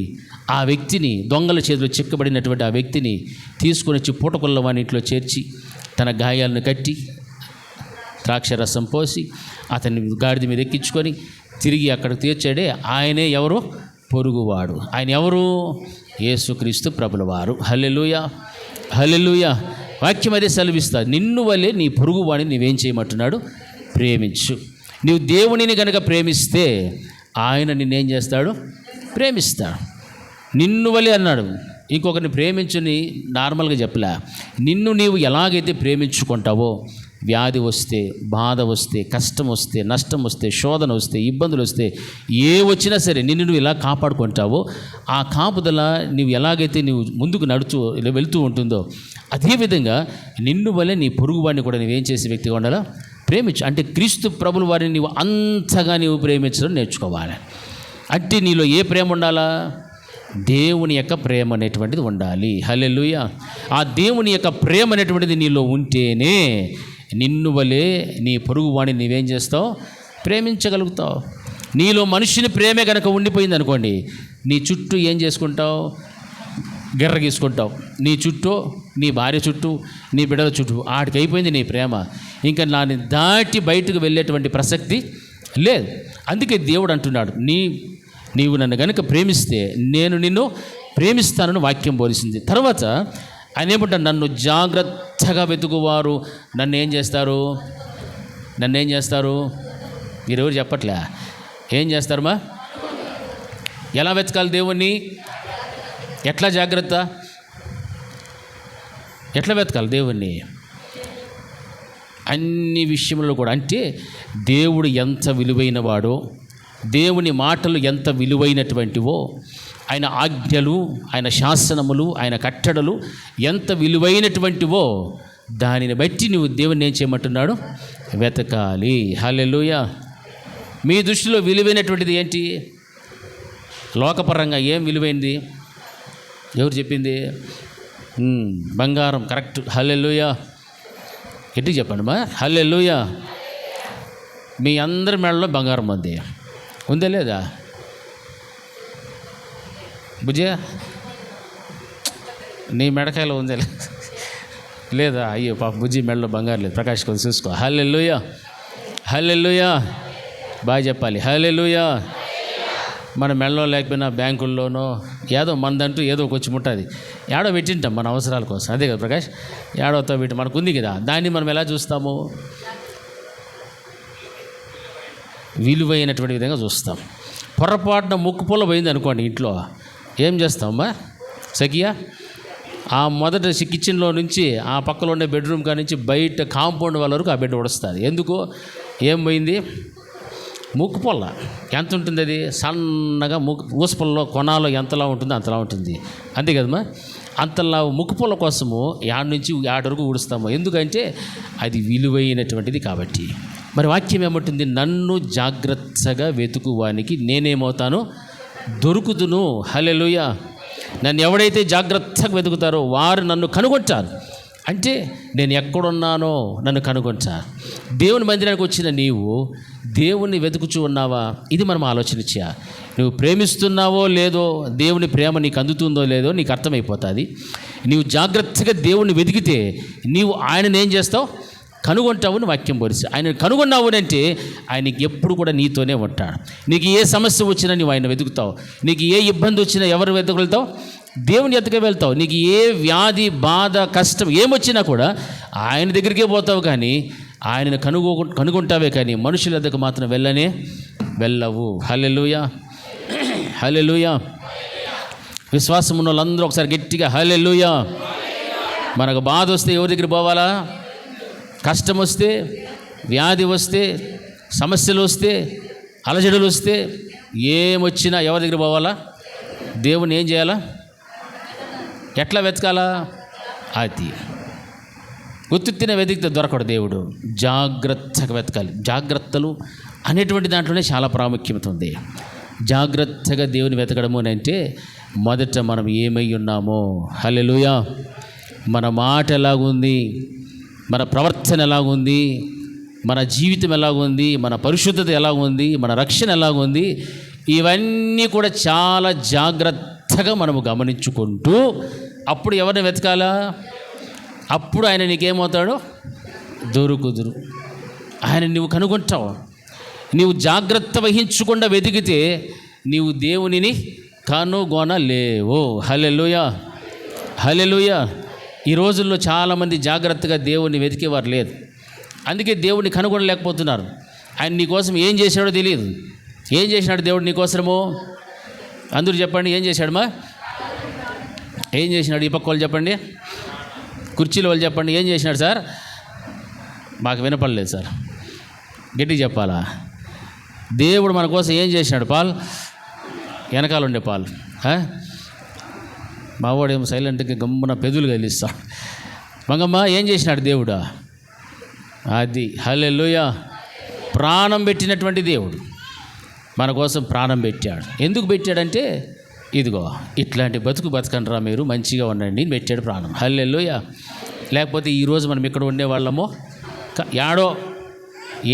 ఆ వ్యక్తిని, దొంగల చేతిలో చిక్కబడినటువంటి ఆ వ్యక్తిని తీసుకొని వచ్చి పూటకొల్ల వాని ఇంట్లో చేర్చి తన గాయాలను కట్టి ద్రాక్షరసం పోసి అతన్ని గాడిద మీద ఎక్కించుకొని తిరిగి అక్కడికి తీర్చాడే ఆయనే ఎవరు? పొరుగువాడు. ఆయన ఎవరు? యేసుక్రీస్తు ప్రభుల వారు. హల్లెలూయా, హల్లెలూయా. వాక్యం అదే సెలవిస్తా, నిన్ను వల్లే నీ పొరుగువాడిని నీవేం చేయమంటున్నాడు? ప్రేమించు. నీవు దేవునిని కనుక ప్రేమిస్తే ఆయన నిన్నేం చేస్తాడు? ప్రేమిస్తాడు. నిన్ను వలే అన్నాడు. ఇంకొకరిని ప్రేమించుని నార్మల్గా చెప్పలే. నిన్ను నీవు ఎలాగైతే ప్రేమించుకుంటావో, వ్యాధి వస్తే, బాధ వస్తే, కష్టం వస్తే, నష్టం వస్తే, శోధన వస్తే, ఇబ్బందులు వస్తే, ఏ వచ్చినా సరే నిన్ను నువ్వు ఇలా కాపాడుకుంటావో, ఆ కాపుదల నువ్వు ఎలాగైతే నువ్వు ముందుకు వెళ్తూ ఉంటుందో అదేవిధంగా నిన్ను వలె నీ పొరుగువాడిని కూడా నువ్వేం చేసే వ్యక్తిగా ఉండాలా? ప్రేమించు. అంటే క్రీస్తు ప్రభుల వారిని నీవు అంతగా నీవు ప్రేమించడం నేర్చుకోవాలి. అంటే నీలో ఏ ప్రేమ ఉండాలా? దేవుని యొక్క ప్రేమ అనేటువంటిది ఉండాలి. హల్లెలూయా. ఆ దేవుని యొక్క ప్రేమ అనేటువంటిది నీలో ఉంటేనే నిన్ను వలే నీ పొరుగువాడిని నీవేం చేస్తావు? ప్రేమించగలుగుతావు. నీలో మనుషుని ప్రేమే కనుక ఉండిపోయింది అనుకోండి, నీ చుట్టూ ఏం చేసుకుంటావు? గిర్ర గీసుకుంటావు. నీ చుట్టూ, నీ భార్య చుట్టూ, నీ బిడ్డల చుట్టూ ఆడికి అయిపోయింది నీ ప్రేమ. ఇంకా నాని దాటి బయటకు వెళ్ళేటువంటి ప్రసక్తి లేదు. అందుకే దేవుడు అంటున్నాడు, నీవు నన్ను కనుక ప్రేమిస్తే నేను నిన్ను ప్రేమిస్తానని వాక్యం బోధిస్తుంది. తర్వాత ఆయన ఏమంటారు? నన్ను జాగ్రత్తగా వెతుకువారు నన్ను ఏం చేస్తారు? మీరెవరు చెప్పట్లే? ఏం చేస్తారమ్మా? ఎలా వెతకాలి దేవుణ్ణి? ఎట్లా జాగ్రత్త? ఎట్లా వెతకాలి దేవుణ్ణి? అన్ని విషయంలో కూడా. అంటే దేవుడు ఎంత విలువైన వాడో, దేవుని మాటలు ఎంత విలువైనటువంటివో, ఆయన ఆజ్ఞలు, ఆయన శాసనములు, ఆయన కట్టడలు ఎంత విలువైనటువంటివో దానిని బట్టి నువ్వు దేవుని ఏం చేయమంటున్నాడు? వెతకాలి. హల్లెలూయా. మీ దృష్టిలో విలువైనటువంటిది ఏంటి? లోకపరంగా ఏం విలువైంది? ఎవరు చెప్పింది? బంగారం. కరెక్ట్. హల్లెలూయా. ఎట్టి చెప్పండి మా. హల్లెలూయా. మీ అందరి మెడలో బంగారం ఉంది, ఉందా లేదా? బుజ్జా, నీ మెడకాయలో ఉందా లేదా? అయ్యో పాప, బుజ్జి మెడలో బంగారం లేదు. ప్రకాష్ కొంచెం చూసుకో. హల్లెలూయా, హల్లెలూయా. బాగా చెప్పాలి, హల్లెలూయా. మన మెడలో లేకపోయినా బ్యాంకుల్లోనో ఏదో మనదంటూ ఏదో కొంచెం ఉంటుంది, ఏడో పెట్టింటాం మన అవసరాల కోసం. అదే కదా ప్రకాష్, ఏడోతో పెట్టి మనకు ఉంది కదా, దాన్ని మనం ఎలా చూస్తాము? విలువైనటువంటి విధంగా చూస్తాం. పొరపాటున ముక్కు పొల్ల పోయింది అనుకోండి ఇంట్లో, ఏం చేస్తామమ్మా? సఖియా, ఆ మొదట కిచెన్లో నుంచి ఆ పక్కలో ఉండే బెడ్రూమ్ కాడ నుంచి బయట కాంపౌండ్ వాళ్ళ వరకు ఆ బెడ్ ఉడుస్తుంది. ఎందుకు? ఏం పోయింది? ముక్కు పొల్ల. ఎంత ఉంటుంది అది? సన్నగా ఊసపొల్లో కొనాలో ఎంతలా ఉంటుందో అంతలా ఉంటుంది. అంతే కదమ్మా? అంతలా ముక్కు పొల్ల కోసము యాడ నుంచి యాడ వరకు ఊడుస్తాము. ఎందుకంటే అది విలువైనటువంటిది కాబట్టి. మరి వాక్యం ఏమంటుంది? నన్ను జాగ్రత్తగా వెతుకువానికి నేనేమవుతాను? దొరుకుతును. హల్లెలూయా. నన్ను ఎవడైతే జాగ్రత్తగా వెతుకుతారో వారు నన్ను కనుగొంటారు. అంటే నేను ఎక్కడున్నానో నన్ను కనుగొంటా. దేవుని మందిరానికి వచ్చిన నీవు దేవుణ్ణి వెతుకుచూ ఉన్నావా? ఇది మనం ఆలోచించా. నువ్వు ప్రేమిస్తున్నావో లేదో, దేవుని ప్రేమ నీకు అందుతుందో లేదో నీకు అర్థమైపోతుంది. నీవు జాగ్రత్తగా దేవుణ్ణి వెతికితే నీవు ఆయనను ఏం చేస్తావు? కనుగొంటావు అని వాక్యం బోధిస్తా. ఆయన కనుగొన్నావు అంటే ఆయనకి ఎప్పుడు కూడా నీతోనే ఉంటాడు. నీకు ఏ సమస్య వచ్చినా నువ్వు ఆయన వెతుకుతావు. నీకు ఏ ఇబ్బంది వచ్చినా ఎవరు వెతుకుతావు? దేవుని ఎద్దకే వెళ్తావు. నీకు ఏ వ్యాధి, బాధ, కష్టం ఏమొచ్చినా కూడా ఆయన దగ్గరికే పోతావు. కానీ ఆయనను కనుగొంటావే కానీ మనుషుల దగ్గరకు మాత్రం వెళ్ళవు. హల్లెలూయా, హల్లెలూయా. విశ్వాసం ఉన్న వాళ్ళందరూ ఒకసారి గట్టిగా హల్లెలూయా. మనకు బాధ వస్తే ఎవరి దగ్గర పోవాలా? కష్టం వస్తే, వ్యాధి వస్తే, సమస్యలు వస్తే, అలజడులు వస్తే, ఏమొచ్చినా ఎవరి దగ్గర పోవాలా? దేవుని ఏం చేయాలా? ఎట్లా వెతకాలా? అది ఉత్తిన వెతికితే దొరకడు దేవుడు. జాగ్రత్తగా వెతకాలి. జాగ్రత్తలు అనేటువంటి దాంట్లోనే చాలా ప్రాముఖ్యత ఉంది. జాగ్రత్తగా దేవుని వెతకడము అని అంటే మొదట మనం ఏమై ఉన్నామో, హల్లెలూయా, మన మాట ఎలాగుంది, మన ప్రవర్తన ఎలాగుంది, మన జీవితం ఎలాగుంది, మన పరిశుద్ధత ఎలాగుంది, మన రక్షణ ఎలాగుంది, ఇవన్నీ కూడా చాలా జాగ్రత్తగా మనము గమనించుకుంటూ అప్పుడు ఎవరిని వెతకాలా? అప్పుడు ఆయన నీకేమవుతాడో? దొరుకుదురు. ఆయన నువ్వు కనుగొంటావు. నీవు జాగ్రత్త వహించకుండా వెతికితే నీవు దేవునిని కనుగొనలేవు. హల్లెలూయా, హల్లెలూయా. ఈ రోజుల్లో చాలామంది జాగ్రత్తగా దేవుణ్ణి వెతికేవారు లేదు. అందుకే దేవుణ్ణి కనుగొనలేకపోతున్నారు. ఆయన నీకోసం ఏం చేశాడో తెలియదు. ఏం చేసినాడు దేవుడు నీకోసము? అందరూ చెప్పండి, ఏం చేశాడమ్మా? ఏం చేసినాడు? ఈ పక్క వాళ్ళు చెప్పండి, కుర్చీల వాళ్ళు చెప్పండి, ఏం చేసినాడు సార్? మాకు వినపడలేదు సార్, గట్టిగా చెప్పాలా? దేవుడు మన కోసం ఏం చేసినాడు? పాల్ వెనకాల ఉండే పాలు. మావాడేమో సైలెంట్గా గమ్మున పెదులు కదిలిస్తాడు. మంగమ్మ ఏం చేసినాడు దేవుడా? అది హల్లెలూయా. ప్రాణం పెట్టినటువంటి దేవుడు మన కోసం ప్రాణం పెట్టాడు. ఎందుకు పెట్టాడంటే ఇదిగో ఇట్లాంటి బతకండిరా మీరు, మంచిగా ఉండండి అని పెట్టాడు ప్రాణం. హల్లెలూయా. లేకపోతే ఈరోజు మనం ఇక్కడ ఉండేవాళ్ళమో యాడో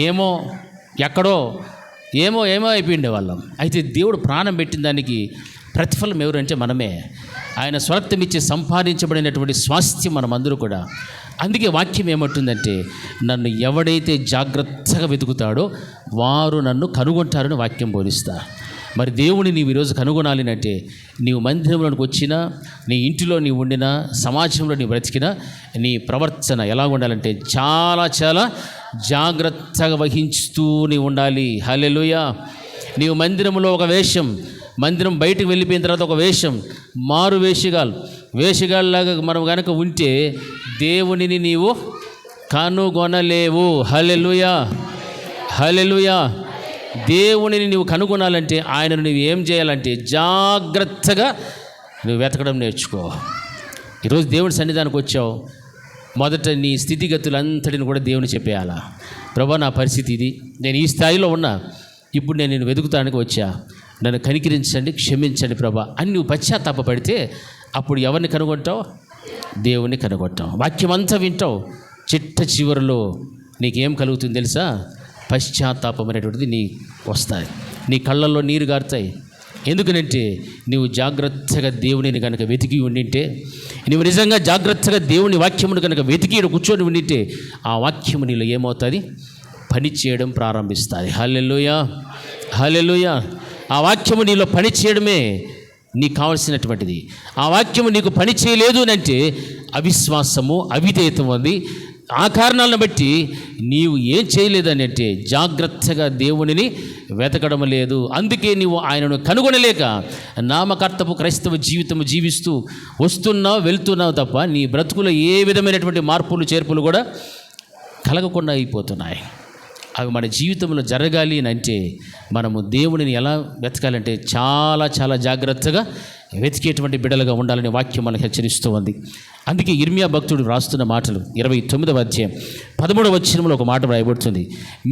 ఏమో ఎక్కడో ఏమో అయిపోయిండే వాళ్ళం. అయితే దేవుడు ప్రాణం పెట్టిన దానికి ప్రతిఫలం ఎవరంటే మనమే. ఆయన స్వార్థం ఇచ్చి సంపాదించబడినటువంటి స్వాస్థ్యం మనమందరూ కూడా. అందుకే వాక్యం ఏమంటుందంటే, నన్ను ఎవడైతే జాగ్రత్తగా వెతుకుతాడో వారు నన్ను కనుగొంటారని వాక్యం బోధిస్తా. మరి దేవుని నీవు ఈరోజు కనుగొనాలి అంటే నీవు మందిరంలోకి వచ్చినా, నీ ఇంటిలో నీవు ఉండినా, సమాజంలో నీవు బ్రతికినా నీ ప్రవర్తన ఎలా ఉండాలంటే చాలా చాలా జాగ్రత్తగా వహించుతూ నీవు ఉండాలి. హల్లెలూయా. నీవు మందిరంలో ఒక వేషం, మందిరం బయటకు వెళ్ళిపోయిన తర్వాత ఒక వేషం, మారు వేషగాళ్ళలాగా మనం కనుక ఉంటే దేవునిని నీవు కనుగొనలేవు. హల్లెలూయా, హల్లెలూయా. దేవునిని నువ్వు కనుగొనాలంటే ఆయనను నువ్వు ఏం చేయాలంటే జాగ్రత్తగా నువ్వు వెతకడం నేర్చుకో. ఈరోజు దేవుని సన్నిధానికి వచ్చావు, మొదట నీ స్థితిగతులంతటిని కూడా దేవుని చెప్పేయాలా. ప్రభా, నా పరిస్థితి ఇది, నేను ఈ స్థాయిలో ఉన్నా, ఇప్పుడు నేను నిన్ను వెతుకుతానికి వచ్చా, నన్ను కనికరించండి, క్షమించండి ప్రభా అని నువ్వు పశ్చాత్తాపడితే అప్పుడు ఎవరిని కనుగొంటావు? దేవుణ్ణి కనుగొంటావు. వాక్యం అంతా వింటావు, చిట్ట చివరిలో నీకేం కలుగుతుంది తెలుసా? పశ్చాత్తాపం అనేటువంటిది నీ వస్తాయి, నీ కళ్ళల్లో నీరు గారుతాయి. ఎందుకనంటే నీవు జాగ్రత్తగా దేవునిని కనుక వెతికి ఉండింటే, నువ్వు నిజంగా జాగ్రత్తగా దేవుని వాక్యమును కనుక వెతికి కూర్చొని ఉండింటే ఆ వాక్యము నీలో ఏమవుతుంది? పని చేయడం ప్రారంభిస్తుంది. హల్లెలూయా, హల్లెలూయా. ఆ వాక్యము నీలో పని చేయడమే నీకు కావాల్సినటువంటిది. ఆ వాక్యము నీకు పని చేయలేదు అంటే అవిశ్వాసము, అవిధేయత ఉంది. ఆ కారణాలను బట్టి నీవు ఏం చేయలేదని అంటే జాగ్రత్తగా దేవునిని వెతకడం లేదు. అందుకే నీవు ఆయనను కనుగొనలేక నామకర్తపు క్రైస్తవ జీవితము జీవిస్తూ వస్తున్నావు, వెళ్తున్నావు తప్ప నీ బ్రతుకులో ఏ విధమైనటువంటి మార్పులు చేర్పులు కూడా కలగకుండా అయిపోతున్నాయి. అవి మన జీవితంలో జరగాలి అని అంటే మనము దేవునిని ఎలా వెతకాలంటే చాలా చాలా జాగ్రత్తగా వెతికేటువంటి బిడ్డలుగా ఉండాలని వాక్యం మనకు హెచ్చరిస్తూ ఉంది. అందుకే ఇర్మియా భక్తుడు రాస్తున్న మాటలు 29వ అధ్యాయం 13వ వచనంలో ఒక మాట రాయబడుతుంది.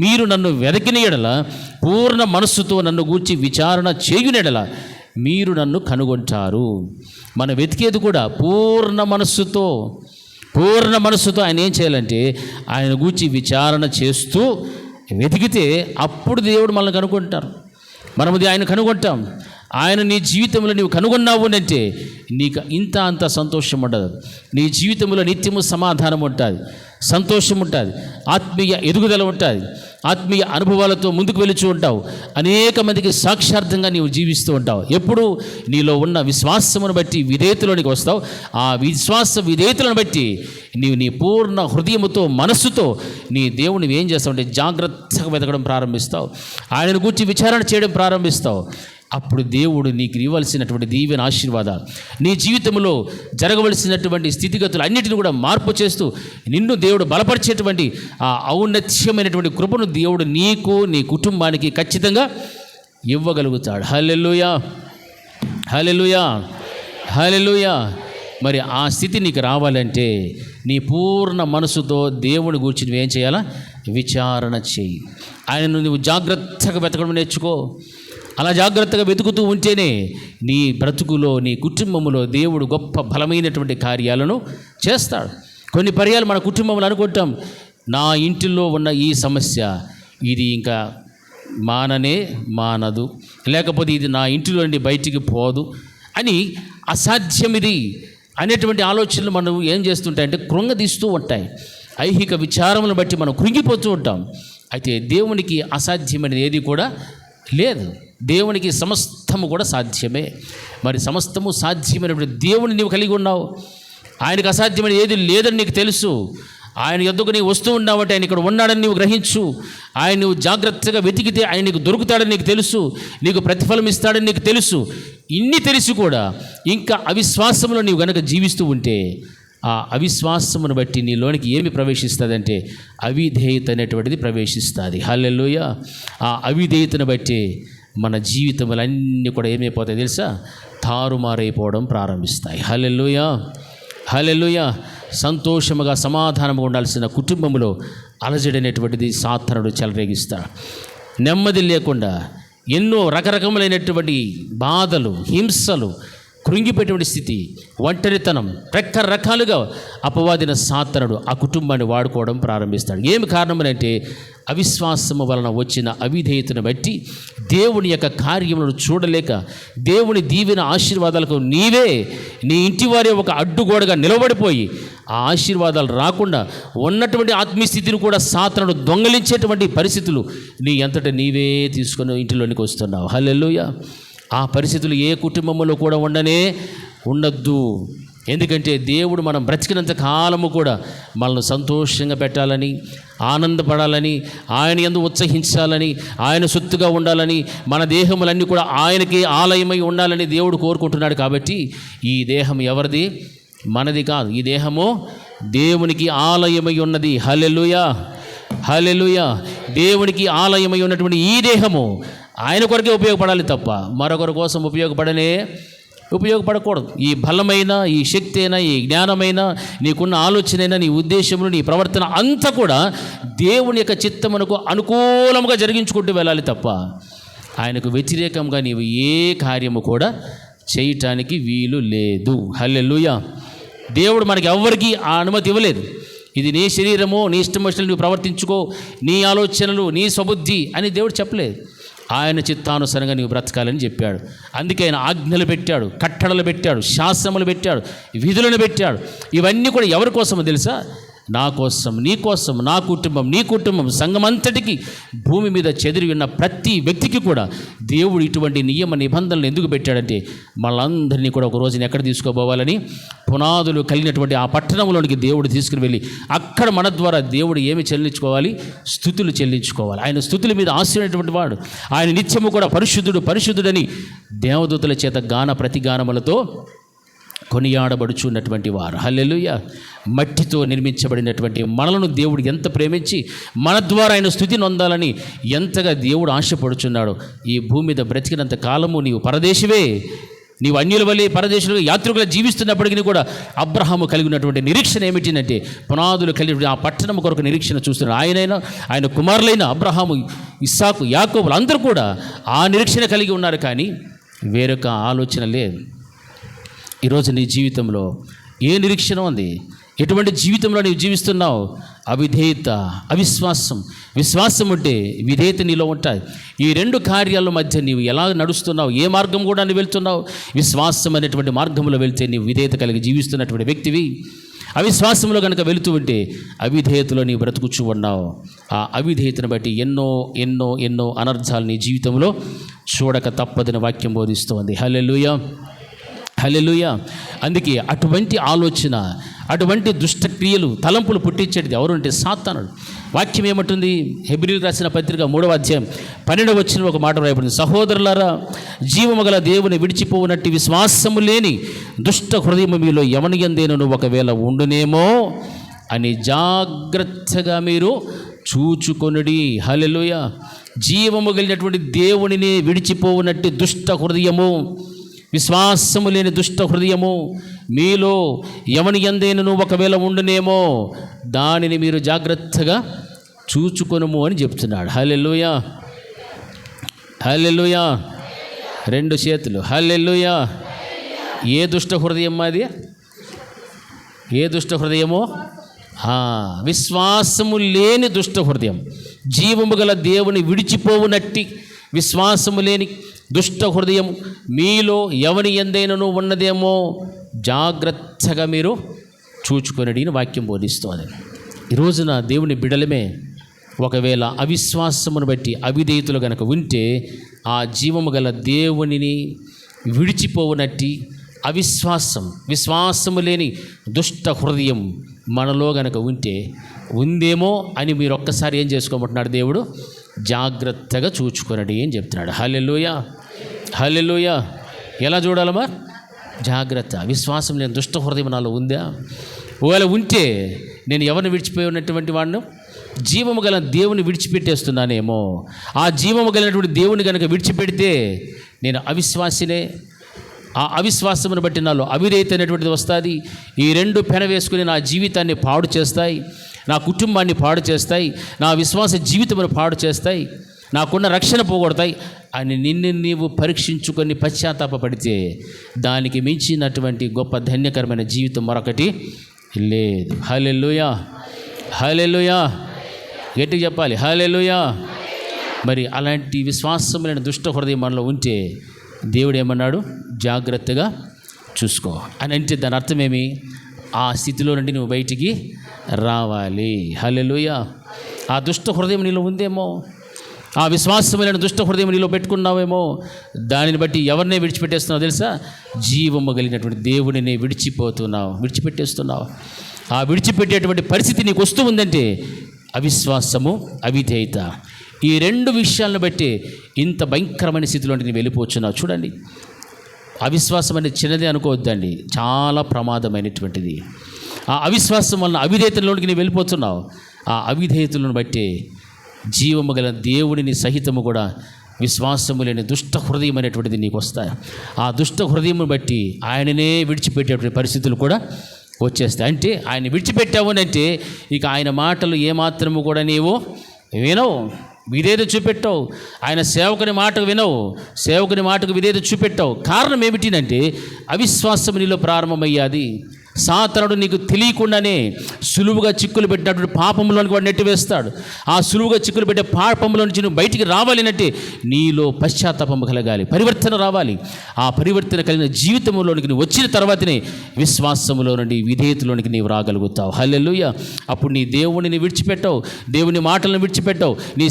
మీరు నన్ను వెతికిన ఎడల, పూర్ణ మనస్సుతో నన్ను గూర్చి విచారణ చేయున ఎడల మీరు నన్ను కనుగొంటారు. మనం వెతికేది కూడా పూర్ణ మనస్సుతో, పూర్ణ మనస్సుతో ఆయన ఏం చేయాలంటే ఆయన గూర్చి విచారణ చేస్తూ వెతికితే అప్పుడు దేవుడు మనల్ని కనుగొంటారు. మనము ఆయన కనుగొంటాం. ఆయన నీ జీవితంలో నీవు కనుగొన్నావు అంటే నీకు ఇంత అంత సంతోషం ఉండదు. నీ జీవితంలో నిత్యము సమాధానం ఉంటుంది, సంతోషం ఉంటుంది, ఆత్మీయ ఎదుగుదల ఉంటుంది, ఆత్మీయ అనుభవాలతో ముందుకు వెళుతూ ఉంటావు. అనేక మందికి సాక్షార్థంగా నీవు జీవిస్తూ ఉంటావు. ఎప్పుడు నీలో ఉన్న విశ్వాసమును బట్టి విధేయతలోనికి వస్తావు. ఆ విశ్వాస విధేయతలను బట్టి నీవు నీ పూర్ణ హృదయముతో మనస్సుతో నీ దేవుని ఏం చేస్తావు అంటే జాగ్రత్తగా వెతకడం ప్రారంభిస్తావు. ఆయనను గూర్చి విచారణ చేయడం ప్రారంభిస్తావు. అప్పుడు దేవుడు నీకు ఇవ్వాల్సినటువంటి దీవెన ఆశీర్వాదాలు, నీ జీవితంలో జరగవలసినటువంటి స్థితిగతులు అన్నిటిని కూడా మార్పు చేస్తూ నిన్ను దేవుడు బలపరిచేటువంటి ఆ ఔన్నత్యమైనటువంటి కృపను దేవుడు నీకు నీ కుటుంబానికి ఖచ్చితంగా ఇవ్వగలుగుతాడు. హల్లెలూయా, హల్లెలూయా, హల్లెలూయా. మరి ఆ స్థితి నీకు రావాలంటే నీ పూర్ణ మనసుతో దేవుని గురించి నువ్వేం చేయాలా? విచారణ చేయి. ఆయనను నువ్వు జాగ్రత్తగా వెతకడం నేర్చుకో. అలా జాగ్రత్తగా వెతుకుతూ ఉంటేనే నీ బ్రతుకులో నీ కుటుంబంలో దేవుడు గొప్ప బలమైనటువంటి కార్యాలను చేస్తాడు. కొన్ని పర్యాలు మన కుటుంబంలో అనుకుంటాం, నా ఇంటిలో ఉన్న ఈ సమస్య ఇది ఇంకా మానదు, లేకపోతే ఇది నా ఇంటిలో నుండి బయటికి పోదు అని అసాధ్యం ఇది అనేటువంటి ఆలోచనలు మనం ఏం చేస్తుంటాయంటే కృంగదీస్తూ ఉంటాయి. ఐహిక విచారములను బట్టి మనం కృంగిపోతూ ఉంటాం. అయితే దేవునికి అసాధ్యమైనది ఏది కూడా లేదు. దేవునికి సమస్తము కూడా సాధ్యమే. మరి సమస్తము సాధ్యమైనటువంటి దేవుని నీవు కలిగి ఉన్నావు. ఆయనకు అసాధ్యమైన ఏది లేదని నీకు తెలుసు. ఆయన యొద్దకు నీవు వస్తూ ఉన్నావంటే ఆయన ఇక్కడ ఉన్నాడని నీవు గ్రహించు. ఆయన నువ్వు జాగ్రత్తగా వెతికితే ఆయన నీకు దొరుకుతాడని నీకు తెలుసు, నీకు ప్రతిఫలం ఇస్తాడని నీకు తెలుసు. ఇన్ని తెలిసి కూడా ఇంకా అవిశ్వాసంలో నీవు గనక జీవిస్తూ ఉంటే ఆ అవిశ్వాసమును బట్టి నీలోనికి ఏమి ప్రవేశిస్తుందంటే అవిధేయత అనేటువంటిది ప్రవేశిస్తుంది. హల్లెలూయా. ఆ అవిధేయతను బట్టి మన జీవితములన్నీ కూడా ఏమైపోతాయి తెలుసా? తారుమారైపోవడం ప్రారంభిస్తాయి. హల్లెలూయా, హల్లెలూయా. సంతోషముగా సమాధానంగా ఉండాల్సిన కుటుంబంలో అలజడనేటువంటిది సాతానుడు చెలరేగిస్తాడు. నెమ్మది లేకుండా ఎన్నో రకరకములైనటువంటి బాధలు, హింసలు, కృంగిపోయేటువంటి స్థితి, ఒంటరితనం, రకరకాలుగా అపవాదిన సాతానుడు ఆ కుటుంబాన్ని వాడుకోవడం ప్రారంభిస్తాడు. ఏమి కారణమనంటే అవిశ్వాసము వలన వచ్చిన అవిధేయతను బట్టి దేవుని యొక్క కార్యములను చూడలేక దేవుని దీవెన ఆశీర్వాదాలకు నీవే నీ ఇంటి వారే ఒక అడ్డుగోడగా నిలబడిపోయి ఆ ఆశీర్వాదాలు రాకుండా ఉన్నటువంటి ఆత్మీయ స్థితిని కూడా సాతానుడు దొంగలించేటువంటి పరిస్థితులు నీ అంతటా నీవే తీసుకొని ఇంటిలోనికి వస్తున్నావు. హల్లెలూయా. ఆ పరిస్థితులు ఏ కుటుంబంలో కూడా ఉండద్దు. ఎందుకంటే దేవుడు మనం బ్రతికినంత కాలము కూడా మనల్ని సంతోషంగా పెట్టాలని, ఆనందపడాలని, ఆయన యందు ఉత్సహించాలని, ఆయన సొత్తుగా ఉండాలని, మన దేహములన్నీ కూడా ఆయనకి ఆలయమై ఉండాలని దేవుడు కోరుకుంటున్నాడు. కాబట్టి ఈ దేహం ఎవరిది? మనది కాదు. ఈ దేహము దేవునికి ఆలయమై ఉన్నది. హల్లెలూయా, హల్లెలూయా. దేవునికి ఆలయమై ఉన్నటువంటి ఈ దేహము ఆయన కొరకే ఉపయోగపడాలి తప్ప మరొకరి కోసం ఉపయోగపడకూడదు. ఈ బలమైన, ఈ శక్తి అయినా, ఈ జ్ఞానమైన, నీకున్న ఆలోచనైనా, నీ ఉద్దేశములు, నీ ప్రవర్తన అంతా కూడా దేవుని యొక్క చిత్తమునకు అనుకూలంగా జరిగించుకుంటూ వెళ్ళాలి తప్ప ఆయనకు వ్యతిరేకంగా నీవు ఏ కార్యము కూడా చేయటానికి వీలు లేదు. హల్లెలూయా. దేవుడు మనకి ఎవ్వరికీ ఆ అనుమతి ఇవ్వలేదు. ఇది నీ శరీరము, నీ ఇష్టం వచ్చినట్లు నువ్వు ప్రవర్తించుకో, నీ ఆలోచనలు, నీ స్వబుద్ధి అని దేవుడు చెప్పలేదు. ఆయన చిత్తానుసారంగా నీవు బ్రతకాలని చెప్పాడు. అందుకే ఆయన ఆజ్ఞలు పెట్టాడు, కట్టడలు పెట్టాడు, శాస్త్రములు పెట్టాడు, విధులను పెట్టాడు. ఇవన్నీ కూడా ఎవరి కోసమో తెలుసా? నా కోసం, నీ కోసం, నా కుటుంబం, నీ కుటుంబం, సంఘమంతటికి, భూమి మీద చెదిరి ఉన్న ప్రతి వ్యక్తికి కూడా దేవుడు ఇటువంటి నియమ నిబంధనలు ఎందుకు పెట్టాడంటే మళ్ళందరినీ కూడా ఒక రోజున ఎక్కడ తీసుకోపోవాలని, పునాదులు కలిగినటువంటి ఆ పట్టణంలోనికి దేవుడు తీసుకుని వెళ్ళి అక్కడ మన ద్వారా దేవుడు ఏమి చెల్లించుకోవాలి? స్తుతులు చెల్లించుకోవాలి. ఆయన స్తుతుల మీద ఆశ్రయించినటువంటి వాడు. ఆయన నిత్యము కూడా పరిశుద్ధుడు, పరిశుద్ధుడని దేవదూతల చేత గాన ప్రతిగానములతో కొనియాడబడుచున్నటువంటి వారు. హల్లెలూయా. మట్టితో నిర్మించబడినటువంటి మనలను దేవుడు ఎంత ప్రేమించి మన ద్వారా ఆయన స్తుతి నొందాలని ఎంతగా దేవుడు ఆశపడుచున్నాడు. ఈ భూమి మీద బ్రతికినంత కాలము నీవు పరదేశివే, నీవు అన్యుల వలె పరదేశులుగా యాత్రికులుగా జీవిస్తున్నప్పటికీ కూడా అబ్రహాము కలిగినటువంటి నిరీక్షణ ఏమిటంటే పునాదులు కలిగిన ఆ పట్టణం కొరకు నిరీక్షణ చూస్తున్నాడు. ఆయనైనా, ఆయన కుమారులైన అబ్రహాము, ఇస్సాకు, యాకోబులు అందరూ కూడా ఆ నిరీక్షణ కలిగి ఉన్నారు. కానీ వేరొక ఆలోచన లేదు. ఈరోజు నీ జీవితంలో ఏ నిరీక్షణ ఉంది? ఎటువంటి జీవితంలో నీవు జీవిస్తున్నావు? అవిధేయత, అవిశ్వాసం. విశ్వాసం ఉంటే విధేయత నీలో ఉంటాయి. ఈ రెండు కార్యాల మధ్య నీవు ఎలా నడుస్తున్నావు, ఏ మార్గం కూడా నువ్వు వెళ్తున్నావు? విశ్వాసం అనేటువంటి మార్గంలో వెళ్తే నీవు విధేయత కలిగి జీవిస్తున్నటువంటి వ్యక్తివి. అవిశ్వాసంలో కనుక వెళుతూ ఉంటే అవిధేయతలో నీవు బ్రతుకుచూ ఉన్నావు. ఆ అవిధేయతను బట్టి ఎన్నో ఎన్నో ఎన్నో అనర్థాలు నీ జీవితంలో చూడక తప్పదని వాక్యం బోధిస్తోంది. హల్లెలూయా, హల్లెలూయా. అందుకే అటువంటి ఆలోచన, అటువంటి దుష్టక్రియలు, తలంపులు పుట్టించేది ఎవరు అంటే సాతానుడు. వాక్యం ఏమంటుంది? హెబ్రీయులకు రాసిన పత్రిక 3వ అధ్యాయం 12వ వచనంలో ఒక మాట రాయబడింది. సహోదరులారా, జీవము గల దేవుని విడిచిపోవునట్టి విశ్వాసము లేని దుష్ట హృదయము మీలో ఎవని యందేనను ఒకవేళ ఉండునేమో అని జాగ్రత్తగా మీరు చూచుకొనుడి. హల్లెలూయా. జీవము కలిగినటువంటి దేవునిని విడిచిపోవునట్టి దుష్ట హృదయము, విశ్వాసము లేని దుష్ట హృదయము మీలో ఎవని యందేనను ఒకవేళ ఉండునేమో దానిని మీరు జాగ్రత్తగా చూచుకొనుము అని చెప్తున్నాడు. హల్లెలూయా, హల్లెలూయా. 2 చేతులు హల్లెలూయా. ఏ దుష్ట హృదయం అది? ఏ దుష్ట హృదయమో? విశ్వాసము లేని దుష్ట హృదయం. జీవము గల దేవుని విడిచిపోవునట్టి విశ్వాసము లేని దుష్ట హృదయం మీలో ఎవని యందైనను ఉన్నదేమో జాగ్రత్తగా మీరు చూచుకొనడి అని వాక్యం బోధిస్తోంది. ఈ రోజున దేవుని బిడలమే ఒకవేళ అవిశ్వాసమును బట్టి అవిధేయతలు గనక ఉంటే ఆ జీవము గల దేవునిని విడిచిపోవునట్టి విశ్వాసము లేని దుష్ట హృదయం మనలో గనక ఉందేమో అని మీరు ఒక్కసారి ఏం చేసుకోమంటున్నాడు దేవుడు? జాగ్రత్తగా చూచుకొనడి అని చెప్తున్నాడు. హల్లెలూయా, హల్లెలూయా. ఎలా చూడాలమ్మా? జాగ్రత్త. విశ్వాసం లేని దుష్ట హృదయం నాలో ఉందా? ఒకవేళ ఉంటే నేను ఎవరిని విడిచిపోయి ఉన్నటువంటి వాడిను? జీవము గల దేవుని విడిచిపెట్టేస్తున్నానేమో. ఆ జీవము కలిగినటువంటి దేవుని కనుక విడిచిపెడితే నేను అవిశ్వాసినే. ఆ అవిశ్వాసమును బట్టి నాలో అవిధేయత అనేటువంటిది వస్తుంది. ఈ 2 పెన వేసుకుని నా జీవితాన్ని పాడు చేస్తాయి, నా కుటుంబాన్ని పాడు చేస్తాయి, నా విశ్వాస జీవితమును పాడు చేస్తాయి, నాకున్న రక్షణ పోగొడతాయి అని నిన్ను నీవు పరీక్షించుకొని పశ్చాత్తాపపడితే దానికి మించినటువంటి గొప్ప ధన్యకరమైన జీవితం మరొకటి లేదు. హల్లెలూయా, హల్లెలూయా. గట్టిగా చెప్పాలి హల్లెలూయా. మరి అలాంటి విశ్వాసమైన దుష్ట హృదయం మనలో ఉంటే దేవుడు ఏమన్నాడు? జాగ్రత్తగా చూసుకో అని. అంటే దాని అర్థమేమి? ఆ స్థితిలో నుండి నువ్వు బయటికి రావాలి. హల్లెలూయా. ఆ దుష్ట హృదయం నీలో ఉందేమో, ఆ విశ్వాసమైన దుష్ట హృదయం నీలో పెట్టుకున్నావేమో, దానిని బట్టి ఎవరినే విడిచిపెట్టేస్తున్నావు తెలుసా? జీవము కలిగినటువంటి దేవుడిని విడిచిపెట్టేస్తున్నావు. ఆ విడిచిపెట్టేటువంటి పరిస్థితి నీకు వస్తూ ఉందంటే అవిశ్వాసము, అవిధేయత, ఈ 2 విషయాలను బట్టి ఇంత భయంకరమైన స్థితిలోకి నేను వెళ్ళిపోతున్నావు. చూడండి, అవిశ్వాసం అనేది చిన్నదే అనుకోవద్దండి, చాలా ప్రమాదమైనటువంటిది. ఆ అవిశ్వాసం వలన అవిధేయతలోనికి నేను వెళ్ళిపోతున్నావు. ఆ అవిధేయతలను బట్టి జీవము గల దేవుడిని సహితము కూడా విశ్వాసము లేని దుష్ట హృదయం అనేటువంటిది నీకు వస్తాయి. ఆ దుష్ట హృదయం బట్టి ఆయననే విడిచిపెట్టేటువంటి పరిస్థితులు కూడా వచ్చేస్తాయి. అంటే ఆయన విడిచిపెట్టావు అని అంటే ఇక ఆయన మాటలు ఏమాత్రము కూడా నీవు వినవు, విధేయత చూపెట్టావు. ఆయన సేవకుని మాటకు వినవు, సేవకుని మాటకు విధేయత చూపెట్టావు. కారణం ఏమిటినంటే అవిశ్వాసం నీలో ప్రారంభమయ్యాది. సాతానుడు నీకు తెలియకుండానే సులువుగా చిక్కులు పెట్టినటువంటి పాపంలోనికి వాడు నెట్టివేస్తాడు. ఆ సులువుగా చిక్కులు పెట్టే పాపంలో నుంచి నువ్వు బయటికి రావాలంటే నీలో పశ్చాత్తాపం కలగాలి, పరివర్తన రావాలి. ఆ పరివర్తన కలిగిన జీవితంలోనికి నువ్వు వచ్చిన తర్వాతనే విశ్వాసములో నుండి విధేయతలోనికి నీవు రాగలుగుతావు. హల్లెలూయా. అప్పుడు నీ దేవుడిని విడిచిపెట్టావు, దేవుని మాటలను విడిచిపెట్టావు, నీ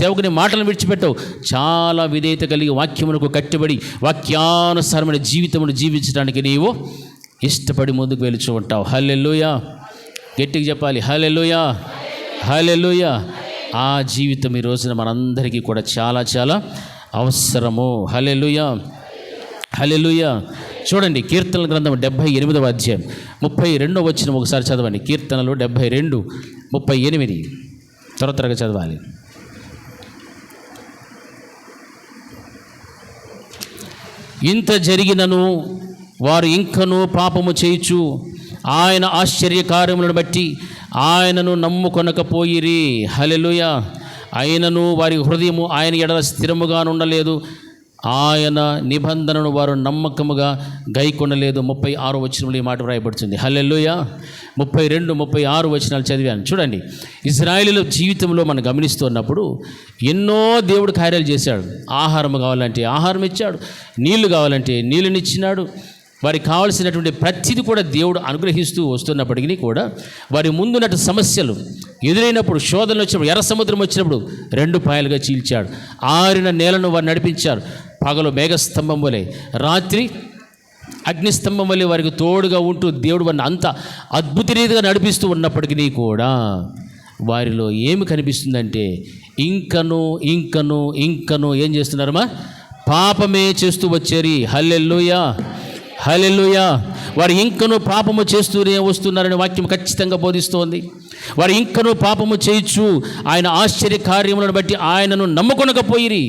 సేవకుని మాటలను విడిచిపెట్టావు. చాలా విధేయత కలిగి వాక్యమునకు కట్టుబడి వాక్యానుసారమైన జీవితమును జీవించడానికి నీవు ఇష్టపడి ముందుకు వెళుచూ ఉంటావు. హల్లెలూయా. గట్టిగా చెప్పాలి హల్లెలూయా, హల్లెలూయా. ఆ జీవితం ఈ రోజున మనందరికీ కూడా చాలా చాలా అవసరము. హల్లెలూయా, హల్లెలూయా. చూడండి, కీర్తనల గ్రంథం 78వ అధ్యాయం 32వ వచనం ఒకసారి చదవండి. కీర్తనలు 72:38 త్వరగా చదవాలి. ఇంత జరిగినను వారు ఇంకనూ పాపము చేయుచు ఆయన ఆశ్చర్యకార్యములను బట్టి ఆయనను నమ్ముకొనకపోయిరి. హల్లెలూయా. ఆయనను వారి హృదయము ఆయన ఎడల స్థిరముగా ఉండలేదు. ఆయన నిబంధనను వారు నమ్మకముగా గైకొనలేదు. 36 వచనంలో ఈ మాట వ్రాయబడుతుంది. హల్లెలూయా. 32, 36 వచనాలు చదివాను. చూడండి, ఇశ్రాయేలీయుల జీవితంలో మనం గమనిస్తున్నప్పుడు ఎన్నో దేవుడు కార్యాలు చేశాడు. ఆహారం కావాలంటే ఆహారం ఇచ్చాడు, నీళ్లు కావాలంటే నీళ్ళనిచ్చినాడు. వారికి కావలసినటువంటి ప్రతిదీ కూడా దేవుడు అనుగ్రహిస్తూ వస్తున్నప్పటికీ కూడా వారి ముందున్నట్టు సమస్యలు ఎదురైనప్పుడు, శోధనలు వచ్చినప్పుడు, ఎర్ర సముద్రం వచ్చినప్పుడు 2 పాయలుగా చీల్చాడు. ఆరిన నేలను వారు నడిపించారు. పగలు మేఘస్తంభం వలె, రాత్రి అగ్నిస్తంభం వలె వారికి తోడుగా ఉంటూ దేవుడు వారిని అంత అద్భుత రీతిగా నడిపిస్తూ ఉన్నప్పటికీ కూడా వారిలో ఏమి కనిపిస్తుందంటే ఇంకను ఇంకను ఇంకను ఏం చేస్తున్నారమ్మా? పాపమే చేస్తూ వచ్చారు. హల్లెలూయా, హల్లెలూయా. వారు ఇంకనూ పాపము చేస్తూనే వస్తున్నారని వాక్యం ఖచ్చితంగా బోధిస్తోంది. వారు ఇంకనూ పాపము చేయొచ్చు ఆయన ఆశ్చర్య కార్యములను బట్టి ఆయనను నమ్ముకొనకపోయిరి.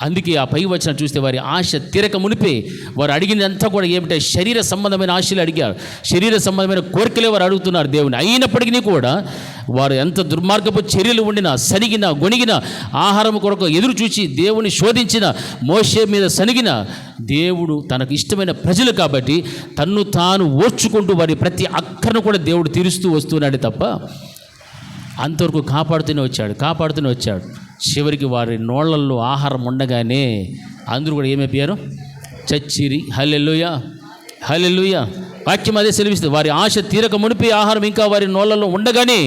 అందుకే ఆ పై వచనం చూస్తే వారి ఆశ తీరక మునిపే వారు అడిగినంతా కూడా ఏమిటంటే శరీర సంబంధమైన ఆశలు అడిగారు, శరీర సంబంధమైన కోరికలే వారు అడుగుతున్నారు దేవుని. అయినప్పటికీ కూడా వారు ఎంత దుర్మార్గపు చర్యలు ఉండినా, సనిగిన గొనిగిన, ఆహారం కొరకు ఎదురు చూచి దేవుని శోధించిన, మోషే మీద సనిగిన, దేవుడు తనకు ఇష్టమైన ప్రజలు కాబట్టి తన్ను తాను ఓర్చుకుంటూ వారి ప్రతి అక్కరను కూడా దేవుడు తీరుస్తూ వస్తున్నాడు తప్ప అంతవరకు కాపాడుతూనే వచ్చాడు. చివరికి వారి నోళ్లలో ఆహారం ఉండగానే అందరూ కూడా ఏమైపోయారు? చచ్చిరి. హల్లెలూయా, హల్లెలూయా. వాక్యం అదే సెలవిస్తుంది. వారి ఆశ తీరక మునిపి ఆహారం ఇంకా వారి నోళ్లలో ఉండగానే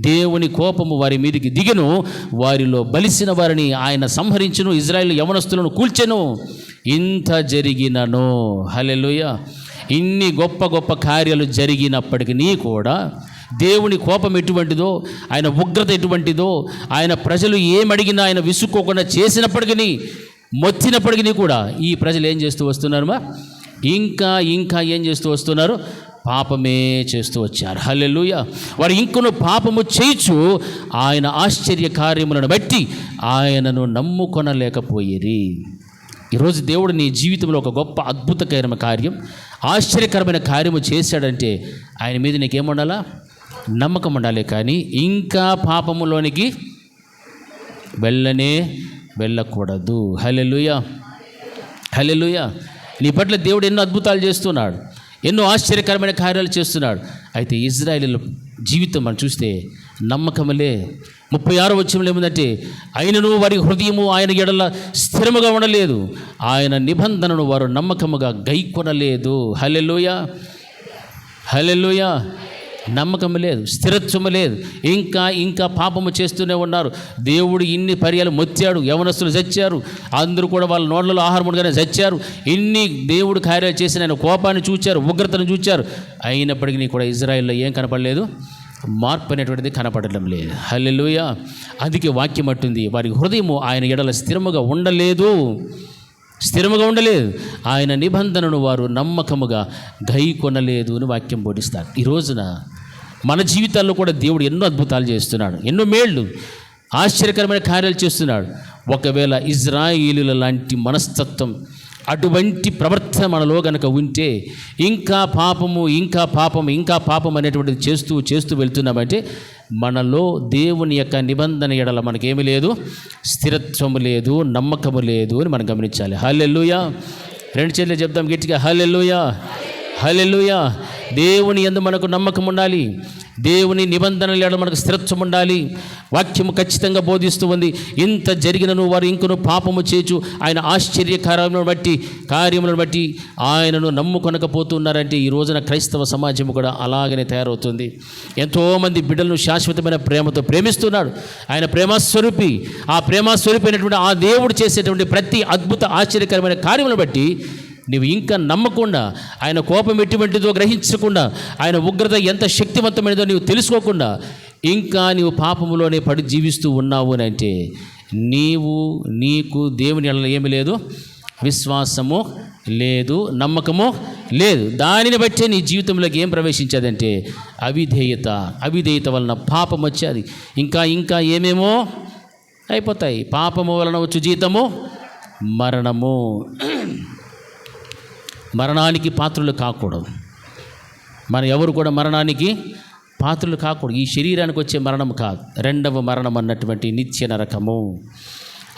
దేవుని కోపము వారి మీదికి దిగెను. వారిలో బలిసిన వారిని ఆయన సంహరించును, ఇజ్రాయేలు యవనస్తులను కూల్చెను. ఇంత జరిగినను, హల్లెలూయా, ఇన్ని గొప్ప గొప్ప కార్యాలు జరిగినప్పటికీ కూడా దేవుని కోపం ఎటువంటిదో, ఆయన ఉగ్రత ఎటువంటిదో, ఆయన ప్రజలు ఏమడిగినా ఆయన విసుక్కోకుండా చేసినప్పటికీ, మొత్తినప్పటికీ కూడా ఈ ప్రజలు ఏం చేస్తూ వస్తున్నారమ్మా? ఇంకా ఇంకా ఏం చేస్తూ వస్తున్నారు? పాపమే చేస్తూ వచ్చారు. హల్లెలూయా. వారు ఇంకనూ పాపము చేయొచ్చు ఆయన ఆశ్చర్య కార్యములను బట్టి ఆయనను నమ్ముకొనలేకపోయిరి. ఈరోజు దేవుడు నీ జీవితంలో ఒక గొప్ప అద్భుతకరమైన కార్యం, ఆశ్చర్యకరమైన కార్యము చేశాడంటే ఆయన మీద నీకేముండాలా? నమ్మకం ఉండాలి. కానీ ఇంకా పాపములోనికి వెళ్ళకూడదు. హల్లెలూయా, హల్లెలూయా. నీ పట్ల దేవుడు ఎన్నో అద్భుతాలు చేస్తున్నాడు, ఎన్నో ఆశ్చర్యకరమైన కార్యాలు చేస్తున్నాడు. అయితే ఇజ్రాయేలీల జీవితం మనం చూస్తే నమ్మకములే. 36 వచనంలో ఏముందంటే అయినను వారి హృదయము ఆయన ఎడల స్థిరముగా ఉండలేదు, ఆయన నిబంధనను వారు నమ్మకముగా గైకొనలేదు. హల్లెలూయా, హల్లెలూయా. నమ్మకం లేదు, స్థిరత్వము లేదు, ఇంకా ఇంకా పాపము చేస్తూనే ఉన్నారు. దేవుడు ఇన్ని పర్యాలు మొత్తాడు, యవనస్తులు చచ్చారు, అందరూ కూడా వాళ్ళ నోళ్ళలో ఆహారం ఉండగానే చచ్చారు. ఇన్ని దేవుడు కార్యాలు చేసిన ఆయన కోపాన్ని చూచారు, ఉగ్రతను చూచారు. అయినప్పటికీ కూడా ఇజ్రాయెల్లో ఏం కనపడలేదు? మార్పు అనేటువంటిది కనపడడం లేదు. హల్లెలూయా. అందుకే వాక్యం అంటుంది వారి హృదయము ఆయన ఎడల స్థిరముగా ఉండలేదు. ఆయన నిబంధనను వారు నమ్మకముగా గైకొనలేదు అని వాక్యం బోధిస్తారు. ఈ రోజున మన జీవితాల్లో కూడా దేవుడు ఎన్నో అద్భుతాలు చేస్తున్నాడు, ఎన్నో మేళ్ళు, ఆశ్చర్యకరమైన కార్యాలు చేస్తున్నాడు. ఒకవేళ ఇజ్రాయేలీల లాంటి మనస్తత్వం, అటువంటి ప్రవర్తన మనలో కనుక ఉంటే ఇంకా పాపం అనేటువంటిది చేస్తూ వెళ్తున్నామంటే మనలో దేవుని యొక్క నిబంధన ఎడల మనకేమీ లేదు, స్థిరత్వము లేదు, నమ్మకము లేదు అని మనం గమనించాలి. హల్లెలూయా. 2 చేతులు చెప్తాం గట్టిగా, హల్లెలూయా, హల్లెలూయా. దేవుని యందు మనకు నమ్మకం ఉండాలి, దేవుని నిబంధనల ఎడల మనకు స్థిరత్వం ఉండాలి. వాక్యము ఖచ్చితంగా బోధిస్తూ ఉంది. ఇంత జరిగినను వారు ఇంకను పాపము చేయొచ్చు ఆయన ఆశ్చర్య కార్యములను బట్టి ఆయనను నమ్ముకొనకపోతున్నారంటే ఈ రోజున క్రైస్తవ సమాజం కూడా అలాగనే తయారవుతుంది. ఎంతోమంది బిడ్డలను శాశ్వతమైన ప్రేమతో ప్రేమిస్తున్నాడు. ఆయన ప్రేమస్వరూపి. ఆ ప్రేమస్వరూపైనటువంటి ఆ దేవుడు చేసేటువంటి ప్రతి అద్భుత ఆశ్చర్యకరమైన కార్యములను బట్టి నువ్వు ఇంకా నమ్మకుండా, ఆయన కోపం ఎటువంటిదో గ్రహించకుండా, ఆయన ఉగ్రత ఎంత శక్తివంతమైనదో నీవు తెలుసుకోకుండా ఇంకా నీవు పాపములోనే పడి జీవిస్తూ ఉన్నావు అని అంటే నీకు దేవుని ఎడల ఏమీ లేదు, విశ్వాసము లేదు, నమ్మకము లేదు. దానిని బట్టే నీ జీవితంలోకి ఏం ప్రవేశించేదంటే అవిధేయత వలన పాపం వచ్చేది. ఇంకా ఏమేమో అయిపోతాయి. పాపము వలన వచ్చు జీతము మరణము. మరణానికి పాత్రులు కాకూడదు. మన ఎవరు కూడా మరణానికి పాత్రులు కాకూడదు. ఈ శరీరానికి వచ్చే మరణం కాదు, రెండవ మరణం అన్నటువంటి నిత్య నరకము.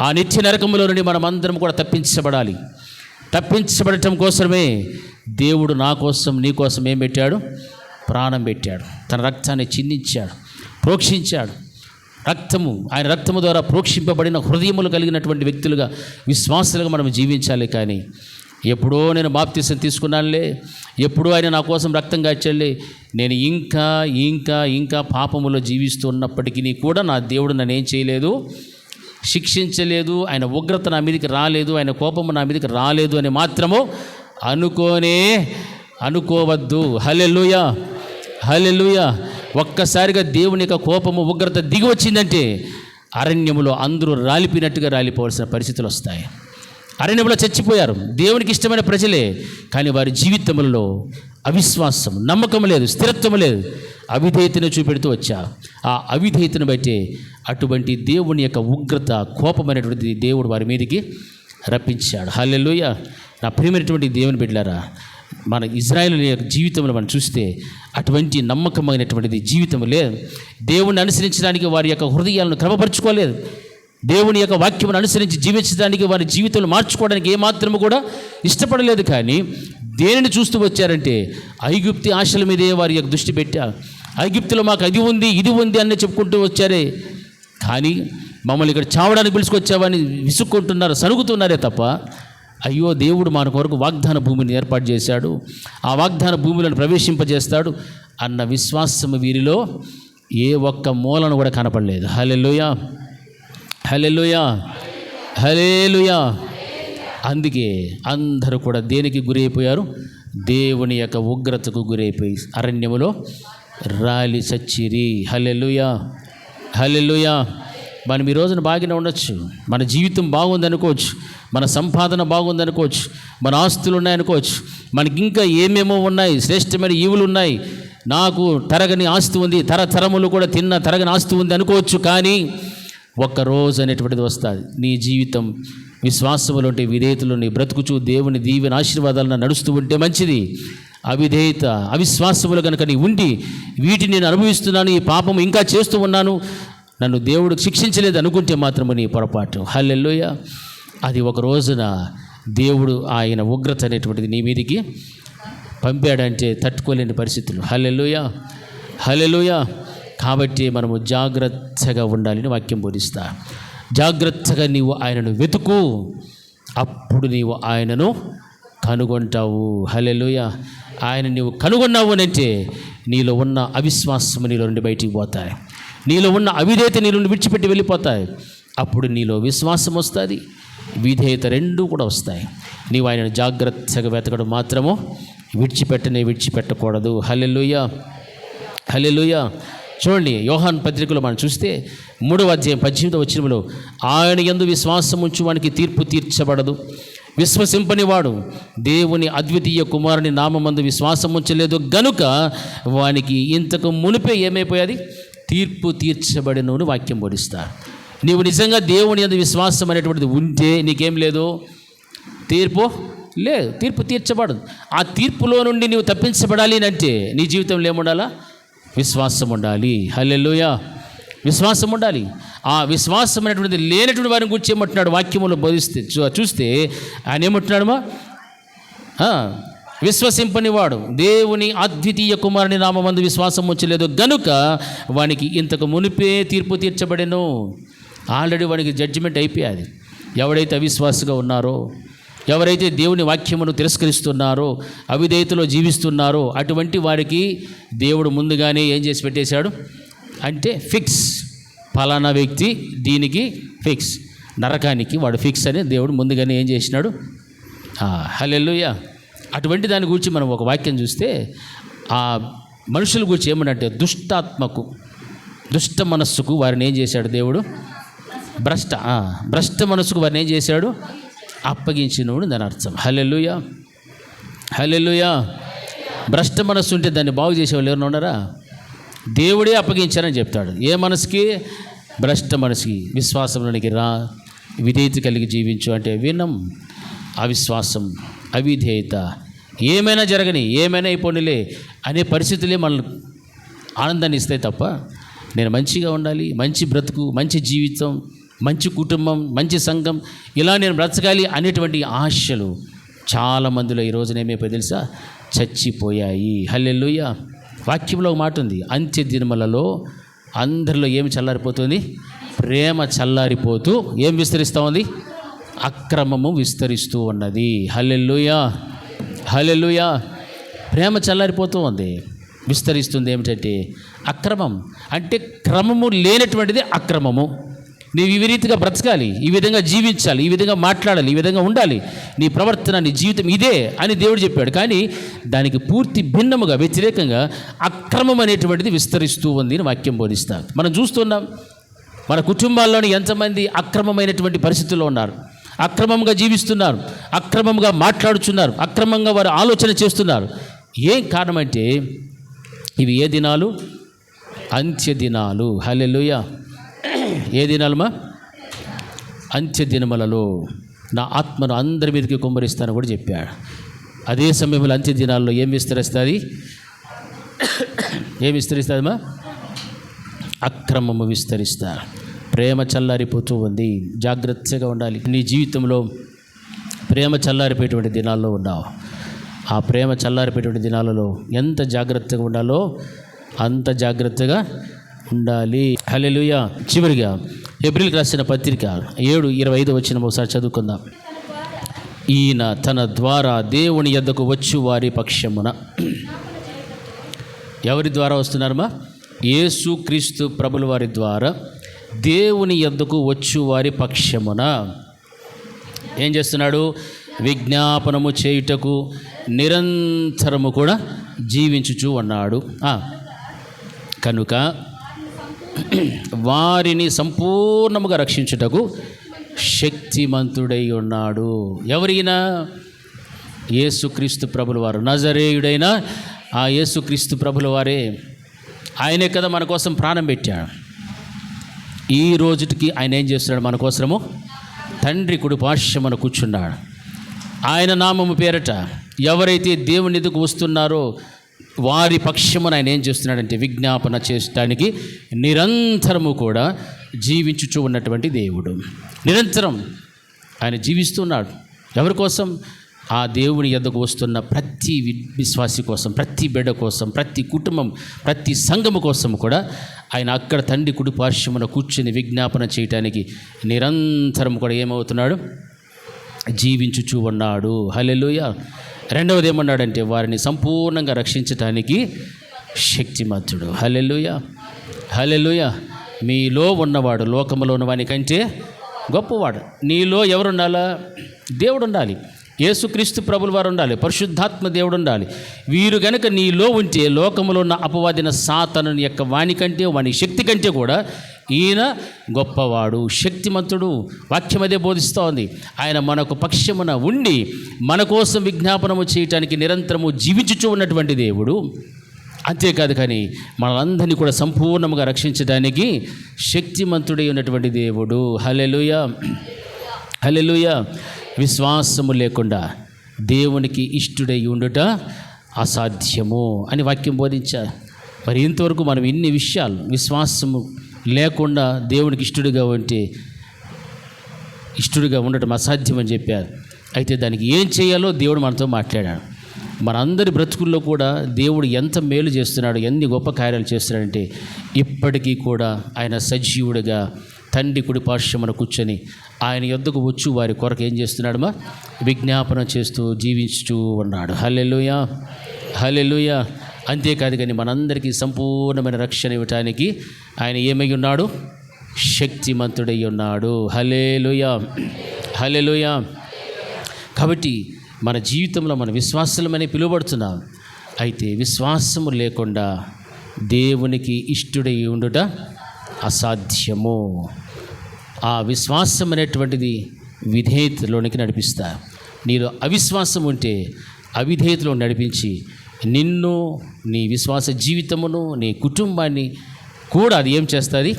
ఆ నిత్య నరకములో నుండి మనం అందరం కూడా తప్పించబడాలి. తప్పించబడటం కోసమే దేవుడు నా కోసం నీ కోసం ఏం పెట్టాడు? ప్రాణం పెట్టాడు. తన రక్తాన్ని చిందించాడు, ప్రోక్షించాడు. ఆయన రక్తము ద్వారా ప్రోక్షింపబడిన హృదయములు కలిగినటువంటి వ్యక్తులుగా, విశ్వాసులుగా మనం జీవించాలి. కానీ ఎప్పుడో నేను బాప్తిసం తీసుకున్నానులే, ఎప్పుడో ఆయన నా కోసం రక్తం కాచాడులే, నేను ఇంకా ఇంకా ఇంకా పాపములో జీవిస్తున్నప్పటికీ కూడా నా దేవుడు నన్ను ఏం చేయలేదు, శిక్షించలేదు, ఆయన ఉగ్రత నా మీదకి రాలేదు, ఆయన కోపము నా మీదకి రాలేదు అని మాత్రము అనుకోవద్దు. హల్లెలూయా, హల్లెలూయా. ఒక్కసారిగా దేవుని యొక్క కోపము, ఉగ్రత దిగి వచ్చిందంటే అరణ్యములో అందరూ రాలిపోయినట్టుగా రాలిపోవాల్సిన పరిస్థితులు వస్తాయి. అరణ్యంలో చచ్చిపోయారు దేవునికి ఇష్టమైన ప్రజలే, కానీ వారి జీవితములలో అవిశ్వాసం, నమ్మకం లేదు, స్థిరత్వం లేదు, అవిధేయతను చూపెడుతూ వచ్చారు. ఆ అవిధేయతను బట్టి అటువంటి దేవుని యొక్క ఉగ్రత, కోపమైనటువంటి దేవుడు వారి మీదకి రప్పించాడు. హల్లెలూయా. నా ప్రియమైనటువంటి దేవుని బిడ్డలారా, మన ఇజ్రాయేలు యొక్క జీవితంలో మనం చూస్తే అటువంటి నమ్మకమైనటువంటిది జీవితం లేదు. దేవుణ్ణి అనుసరించడానికి వారి యొక్క హృదయాలను క్రమపరుచుకోలేదు. దేవుని యొక్క వాక్యమును అనుసరించి జీవించడానికి, వారి జీవితంలో మార్చుకోవడానికి ఏమాత్రము కూడా ఇష్టపడలేదు. కానీ దేనిని చూస్తూ వచ్చారంటే ఐగుప్తి ఆశల మీదే వారి యొక్క దృష్టి పెట్టారు. ఐగుప్తులో మాకు అది ఉంది, ఇది ఉంది అని చెప్పుకుంటూ వచ్చారే, కానీ మమ్మల్ని ఇక్కడ చావడానికి పిలుచుకొచ్చావని విసుక్కుంటున్నారు, సరుగుతున్నారే తప్ప అయ్యో దేవుడు మన కొరకు వాగ్దాన భూమిని ఏర్పాటు చేశాడు, ఆ వాగ్దాన భూమిలను ప్రవేశింపజేస్తాడు అన్న విశ్వాసము వీరిలో ఏ ఒక్క మూలను కూడా కనపడలేదు. హల్లెలూయా, హల్లెలూయా, హల్లెలూయా. అందుకే అందరూ కూడా దేనికి గురైపోయారు? దేవుని యొక్క ఉగ్రతకు గురైపోయి అరణ్యములో రాలి చచ్చిరి. హల్లెలూయా, హల్లెలూయా. మనం ఈ రోజున బాగానే ఉండొచ్చు, మన జీవితం బాగుందనుకోవచ్చు, మన సంపాదన బాగుందనుకోవచ్చు, మన ఆస్తులు ఉన్నాయనుకోవచ్చు, మనకి ఇంకా ఏమేమో ఉన్నాయి, శ్రేష్టమైన ఈవులు ఉన్నాయి, నాకు తరగని ఆస్తి ఉంది, తరతరములు కూడా తిన్న తరగని ఆస్తి ఉంది అనుకోవచ్చు. కానీ ఒక్కరోజు అనేటువంటిది వస్తుంది, నీ జీవితం విశ్వాసములు ఉంటే, విధేయతలు నీ బ్రతుకుచూ దేవుని దీవెన ఆశీర్వాదాలను నడుస్తూ ఉంటే మంచిది. అవిధేయత, అవిశ్వాసములు కనుక నీ ఉండి వీటిని నేను అనుభవిస్తున్నాను, ఈ పాపం ఇంకా చేస్తూ ఉన్నాను, నన్ను దేవుడు శిక్షించలేదు అనుకుంటే మాత్రము నీ పొరపాటు. హల్లెలూయా. అది ఒక రోజున దేవుడు ఆయన ఉగ్రత అనేటువంటిది నీ మీదికి పంపాడంటే తట్టుకోలేని పరిస్థితులు. హల్లెలూయా, హల్లెలూయా. కాబట్టి మనము జాగ్రత్తగా ఉండాలని వాక్యం బోధిస్తా. జాగ్రత్తగా నీవు ఆయనను వెతుకు, అప్పుడు నీవు ఆయనను కనుగొంటావు. హల్లెలూయా. ఆయన నీవు కనుగొన్నావు అంటే నీలో ఉన్న అవిశ్వాసము నీలో నుండి బయటికి పోతాయి, నీలో ఉన్న అవిధేయత నీలో నుండి విడిచిపెట్టి వెళ్ళిపోతాయి. అప్పుడు నీలో విశ్వాసం వస్తుంది, విధేయత రెండూ కూడా వస్తాయి. నీవు ఆయనను జాగ్రత్తగా వెతకడం మాత్రము విడిచిపెట్టకూడదు. హల్లెలూయా, హల్లెలూయా. చూడండి, యోహాను పత్రికలో మనం చూస్తే 3వ అధ్యాయం 18వ వచనంలో ఆయన యందు విశ్వాసం ఉంచు వానికి తీర్పు తీర్చబడదు, విశ్వసింపని వాడు దేవుని అద్వితీయ కుమారుని నామమందు విశ్వాసం ఉంచలేదు గనుక వానికి ఇంతకు మునిపే ఏమైపోయేది? తీర్పు తీర్చబడిను అని వాక్యం బోధిస్తారు. నీవు నిజంగా దేవుని యందు విశ్వాసం అనేటువంటిది ఉంటే నీకేం లేదు, తీర్పు లేదు, తీర్పు తీర్చబడదు. ఆ తీర్పులో నుండి నీవు తప్పించబడాలి అంటే నీ జీవితంలో ఏముండాలా? విశ్వాసం ఉండాలి. హల్లెలూయా, విశ్వాసం ఉండాలి. ఆ విశ్వాసం అనేటువంటిది లేనటువంటి వారిని గురించి ఏమంటున్నాడు వాక్యములో బోధిస్తే చూస్తే ఆయన ఏమంటున్నాడమ్మా? విశ్వసింపని వాడు దేవుని అద్వితీయ కుమారుని నామమందు విశ్వాసం ఉంచలేదు గనుక వానికి ఇంతకు మునిపే తీర్పు తీర్చబడెను. ఆల్రెడీ వానికి జడ్జిమెంట్ అయిపోయాది. ఎవడైతే అవిశ్వాసగా ఉన్నారో, ఎవరైతే దేవుని వాక్యమును తిరస్కరిస్తున్నారో, అవిధేయతలో జీవిస్తున్నారో అటువంటి వారికి దేవుడు ముందుగానే ఏం చేసి పెట్టేశాడు అంటే ఫిక్స్, ఫలానా వ్యక్తి దీనికి ఫిక్స్, నరకానికి వాడు ఫిక్స్ అని దేవుడు ముందుగానే ఏం చేసినాడు. హల్లెలూయా. అటువంటి దాని గురించి మనం ఒక వాక్యం చూస్తే ఆ మనుషుల గురించి ఏమనంటే దుష్ట మనస్సుకు వారిని ఏం చేశాడు దేవుడు? భ్రష్ట మనస్సుకు వారిని ఏం చేశాడు? అప్పగించినోడు దాని అర్థం. హల్లెలూయా, హల్లెలూయా. భ్రష్ట మనస్సు ఉంటే దాన్ని బాగు చేసేవాళ్ళు ఎవరైనా ఉన్నారా? దేవుడే అప్పగించారని చెప్తాడు. ఏ మనసుకి? భ్రష్ట మనసుకి. విశ్వాసంలోనికి రా, విధేయత కలిగి జీవించు అంటే వినం. అవిశ్వాసం, అవిధేయత, ఏమైనా జరగని, ఏమైనా అయిపోనిలే అనే పరిస్థితులే మనల్ని ఆనందాన్ని ఇస్తాయి తప్ప నేను మంచిగా ఉండాలి, మంచి బ్రతుకు, మంచి జీవితం, మంచి కుటుంబం, మంచి సంఘం, ఇలా నేను బ్రతకాలి అనేటువంటి ఆశలు చాలా మందిలో ఈ రోజునేమైపోయి తెలుసా, చచ్చిపోయాయి. హల్లెలూయా. వాక్యంలో ఒక మాట ఉంది, అంత్య దినములలో అందరిలో ఏమి చల్లారిపోతుంది, ప్రేమ చల్లారిపోతూ ఏం విస్తరిస్తూ ఉంది, అక్రమము విస్తరిస్తూ ఉన్నది. హల్లెలూయా, హల్లెలూయా. ప్రేమ చల్లారిపోతూ ఉంది, విస్తరిస్తుంది ఏమిటంటే అక్రమం. అంటే క్రమము లేనటువంటిది అక్రమము. నీవు ఈ రీతిగా బ్రతకాలి, ఈ విధంగా జీవించాలి, ఈ విధంగా మాట్లాడాలి, ఈ విధంగా ఉండాలి, నీ ప్రవర్తన, నీ జీవితం ఇదే అని దేవుడు చెప్పాడు. కానీ దానికి పూర్తి భిన్నముగా, వ్యతిరేకంగా అక్రమం అనేటువంటిది విస్తరిస్తూ ఉంది అని వాక్యం బోధిస్తారు. మనం చూస్తున్నాం, మన కుటుంబాల్లోని ఎంతమంది అక్రమమైనటువంటి పరిస్థితుల్లో ఉన్నారు, అక్రమంగా జీవిస్తున్నారు, అక్రమంగా మాట్లాడుచున్నారు, అక్రమంగా వారు ఆలోచన చేస్తున్నారు. ఏం కారణం అంటే ఇవి ఏ దినాలు, అంత్య దినాలు. హల్లెలూయా. ఏ దినాలమా, అంత్య దినములలో నా ఆత్మను అందరి మీదకి కుమ్మరిస్తాను కూడా చెప్పాడు. అదే సమయంలో అంత్య దినాల్లో ఏం విస్తరిస్తుంది, ఏం విస్తరిస్తుందమ్మా, అక్రమము విస్తరిస్తారు. ప్రేమ చల్లారిపోతూ ఉంది, జాగ్రత్తగా ఉండాలి. నీ జీవితంలో ప్రేమ చల్లారిపోయేటువంటి దినాల్లో ఉన్నావు. ఆ ప్రేమ చల్లారిపోయేటువంటి దినాలలో ఎంత జాగ్రత్తగా ఉండాలో అంత జాగ్రత్తగా ఉండాలి. హల్లెలూయా. చివరిగా హెబ్రీయులకు రాసిన పత్రిక 7:25 వచనం ఒకసారి చదువుకుందాం. ఈయన తన ద్వారా దేవుని యొద్దకు వచ్చు వారి పక్షమున. ఎవరి ద్వారా వస్తున్నారమ్మా, యేసు క్రీస్తు ప్రభుల వారి ద్వారా దేవుని యొద్దకు వచ్చు వారి పక్షమున ఏం చేస్తున్నాడు, విజ్ఞాపనము చేయుటకు నిరంతరము కూడా జీవించుచూ ఉన్నాడు. కనుక వారిని సంపూర్ణముగా రక్షించుటకు శక్తిమంతుడై ఉన్నాడు. ఎవరైనా, యేసుక్రీస్తు ప్రభుల వారు, నజరేయుడైన ఆ యేసుక్రీస్తు ప్రభుల వారే. ఆయనే కదా మన కోసం ప్రాణం పెట్టాడు. ఈ రోజుకి ఆయన ఏం చేస్తున్నాడు, మన కోసము తండ్రి కుడి పార్శ్వమున కూర్చున్నాడు. ఆయన నామము పేరట ఎవరైతే దేవుని ఎదుకు వస్తున్నారో వారి పక్షమున ఆయన ఏం చేస్తున్నాడంటే విజ్ఞాపన చేయడానికి నిరంతరము కూడా జీవించుచూ ఉన్నటువంటి దేవుడు. నిరంతరం ఆయన జీవిస్తున్నాడు. ఎవరి కోసం, ఆ దేవుని యొద్దకు వస్తున్న ప్రతి విశ్వాసి కోసం, ప్రతి బిడ్డ కోసం, ప్రతి కుటుంబం, ప్రతి సంఘము కోసం కూడా ఆయన అక్కడ తండ్రి కుడి పార్శ్వమున కూర్చుని విజ్ఞాపన చేయటానికి నిరంతరం కూడా ఏమవుతున్నాడు, జీవించుచూ ఉన్నాడు. హల్లెలూయా. రెండవది ఏమన్నాడంటే వారిని సంపూర్ణంగా రక్షించటానికి శక్తిమంతుడు. హల్లెలూయా, హల్లెలూయా. మీలో ఉన్నవాడు లోకములో ఉన్నవాని కంటే గొప్పవాడు. నీలో ఎవరుండాలా, దేవుడు ఉండాలి, యేసుక్రీస్తు ప్రభుల వారు ఉండాలి, పరిశుద్ధాత్మ దేవుడు ఉండాలి. వీరు గనుక నీలో ఉంటే లోకములో ఉన్న అపవాదిన సాతాను యొక్క వాని కంటే, వాని శక్తి కంటే కూడా ఈయన గొప్పవాడు, శక్తిమంతుడు. వాక్యం అదే బోధిస్తూ ఉంది. ఆయన మనకు పక్షమున ఉండి మన కోసం విజ్ఞాపనము చేయటానికి నిరంతరము జీవించుచూ ఉన్నటువంటి దేవుడు. అంతేకాదు కానీ మనందరినీ కూడా సంపూర్ణంగా రక్షించడానికి శక్తిమంతుడై ఉన్నటువంటి దేవుడు. హల్లెలూయా, హల్లెలూయా. విశ్వాసము లేకుండా దేవునికి ఇష్టుడై ఉండుట అసాధ్యము అని వాక్యం బోధించారు. మరి ఇంతవరకు మనం ఇన్ని విషయాలు విశ్వాసము లేకుండా దేవునికి ఇష్టడుగా ఉండటం అసాధ్యమని చెప్పారు. అయితే దానికి ఏం చేయాలో దేవుడు మనతో మాట్లాడాడు. మనందరి బ్రతుకుల్లో కూడా దేవుడు ఎంత మేలు చేస్తున్నాడు, ఎన్ని గొప్ప కార్యాలు చేస్తున్నాడంటే ఇప్పటికీ కూడా ఆయన సజీవుడిగా తండ్రి కుడి పార్శ్వమున కూర్చొని ఆయన యొద్దకు వచ్చు వారి కొరకు ఏం చేస్తున్నాడు, విజ్ఞాపన చేస్తూ జీవించుతూ ఉన్నాడు. హల్లెలూయా, హల్లెలూయా. అంతేకాదు కానీ మనందరికీ సంపూర్ణమైన రక్షణ ఇవ్వటానికి ఆయన ఏమై ఉన్నాడు, శక్తిమంతుడై ఉన్నాడు. హల్లెలూయా, హల్లెలూయా. కాబట్టి మన జీవితంలో మన విశ్వాసులమని పిలువబడుతున్నాం. అయితే విశ్వాసము లేకుండా దేవునికి ఇష్టుడై ఉండుట అసాధ్యము. ఆ విశ్వాసం అనేటువంటిది విధేయతలోనికి నడిపిస్తా. నీలో అవిశ్వాసం ఉంటే అవిధేయతలో నడిపించి నిన్ను, నీ విశ్వాస జీవితమును, నీ కుటుంబాన్ని కూడా అది ఏం చేస్తుంది,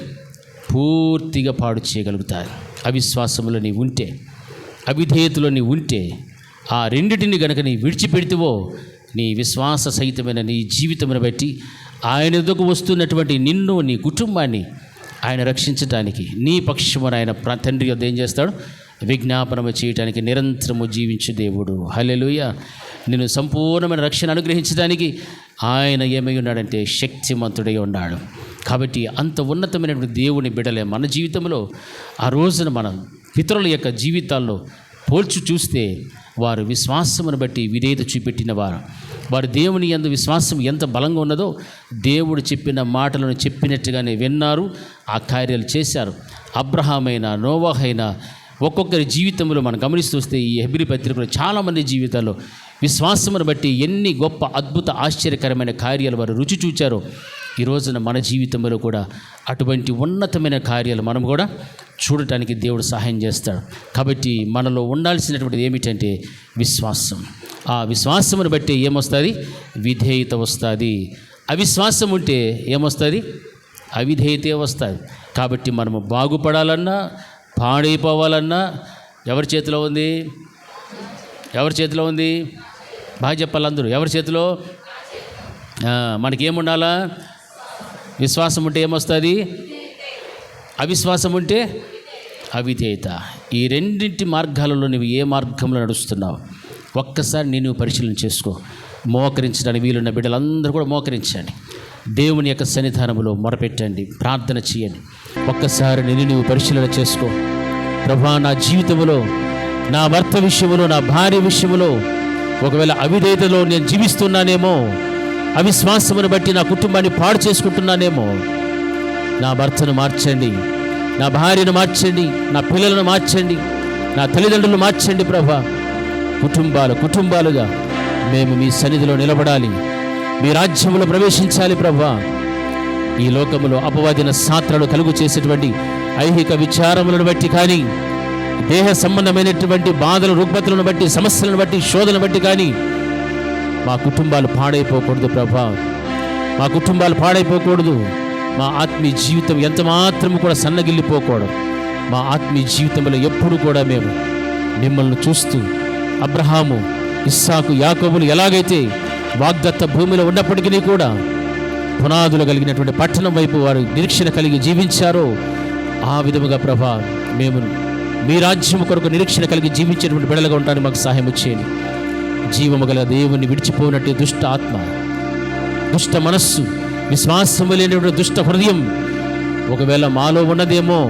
పూర్తిగా పాడు చేయగలుగుతారు. అవిశ్వాసంలో నీ ఉంటే, అవిధేయతలో నీ ఉంటే, ఆ రెండిటిని గనక నీ విడిచిపెడితేవో నీ విశ్వాస సహితమైన నీ జీవితమును బట్టి ఆయన ఎదుగు వస్తున్నటువంటి నిన్ను, నీ కుటుంబాన్ని ఆయన రక్షించటానికి నీ పక్షమున ఆయన తండ్రి యొద్ద ఏం చేస్తాడు? విజ్ఞాపనము చేయటానికి నిరంతరము జీవించే దేవుడు. హల్లెలూయా. నేను సంపూర్ణమైన రక్షణ అనుగ్రహించడానికి ఆయన ఏమై ఉన్నాడంటే శక్తిమంతుడై ఉన్నాడు. కాబట్టి అంత ఉన్నతమైనటువంటి దేవుని బిడ్డలే మన జీవితంలో ఆ రోజున మన పితరుల యొక్క జీవితాల్లో పోల్చి చూస్తే వారు విశ్వాసమును బట్టి విధేయత చూపెట్టిన వారు దేవుని యందు విశ్వాసం ఎంత బలంగా ఉన్నదో దేవుడు చెప్పిన మాటలను చెప్పినట్టుగానే విన్నారు, ఆ కార్యాలు చేశారు. అబ్రహామైనా, నోవాహైనా ఒక్కొక్కరి జీవితంలో మనం గమనిస్తూ వస్తే ఈ హెబ్రీ పత్రికలో చాలామంది జీవితాల్లో విశ్వాసమును బట్టి ఎన్ని గొప్ప అద్భుత ఆశ్చర్యకరమైన కార్యాలు వారు రుచి చూచారో ఈ రోజున మన జీవితంలో కూడా అటువంటి ఉన్నతమైన కార్యాలు మనం కూడా చూడటానికి దేవుడు సహాయం చేస్తాడు. కాబట్టి మనలో ఉండాల్సినటువంటిది ఏమిటంటే విశ్వాసం. ఆ విశ్వాసమును బట్టి ఏమొస్తుంది? విధేయత వస్తుంది. అవిశ్వాసం ఉంటే ఏమొస్తుంది? అవిధేయతే వస్తుంది. కాబట్టి మనము బాగుపడాలన్నా పాడైపోవాలన్నా ఎవరి చేతిలో ఉంది? ఎవరి చేతిలో ఉంది? బాగా చెప్పాలి అందరూ. ఎవరి చేతిలో? మనకేముండాలా? విశ్వాసం ఉంటే ఏమొస్తుంది? అవిశ్వాసం ఉంటే అవిధేయత. ఈ రెండింటి మార్గాలలో నువ్వు ఏ మార్గంలో నడుస్తున్నావు ఒక్కసారి నేను పరిశీలన చేసుకో. మోకరించడానికి వీలున్న బిడ్డలందరూ కూడా మోకరించండి. దేవుని యొక్క సన్నిధానంలో మొరపెట్టండి, ప్రార్థన చేయండి. ఒక్కసారి నువ్వు పరిశీలన చేసుకో. ప్రభా, నా జీవితంలో, నా భర్త విషయంలో, నా భార్య విషయంలో ఒకవేళ అవిధేయతలో నేను జీవిస్తున్నానేమో, అవిశ్వాసమును బట్టి నా కుటుంబాన్ని పాడు చేసుకుంటున్నానేమో, నా భర్తను మార్చండి, నా భార్యను మార్చండి, నా పిల్లలను మార్చండి, నా తల్లిదండ్రులను మార్చండి ప్రభా. కుటుంబాలుగా మేము మీ సన్నిధిలో నిలబడాలి, మీ రాజ్యంలో ప్రవేశించాలి ప్రభా. ఈ లోకములో అపవాదిన సాత్రలు కలుగు చేసేటువంటి ఐహిక విచారములను బట్టి కానీ, దేహ సంబంధమైనటువంటి బాధలు, రుగ్మతలను బట్టి, సమస్యలను బట్టి, శోధనను బట్టి కానీ మా కుటుంబాలు పాడైపోకూడదు ప్రభా. మా కుటుంబాలు పాడైపోకూడదు. మా ఆత్మీయ జీవితం ఎంత మాత్రము కూడా సన్నగిల్లిపోకూడదు. మా ఆత్మీయ జీవితంలో ఎప్పుడు కూడా మేము మిమ్మల్ని చూస్తూ అబ్రహాము, ఇస్సాకు, యాకోబులు ఎలాగైతే వాగ్దత్త భూమిలో ఉన్నప్పటికీ కూడా పునాదులు కలిగినటువంటి పట్టణం వైపు వారు నిరీక్షణ కలిగి జీవించారో ఆ విధముగా ప్రభా మేము మీ రాజ్యము కొరకు నిరీక్షణ కలిగి జీవించేటువంటి బిడ్డలుగా ఉండడానికి మాకు సహాయం చేయండి. జీవము గల దేవుని విడిచిపోయినట్టు దుష్ట ఆత్మ, దుష్ట మనస్సు, విశ్వాసము లేనటువంటి దుష్ట హృదయం ఒకవేళ మాలో ఉన్నదేమో,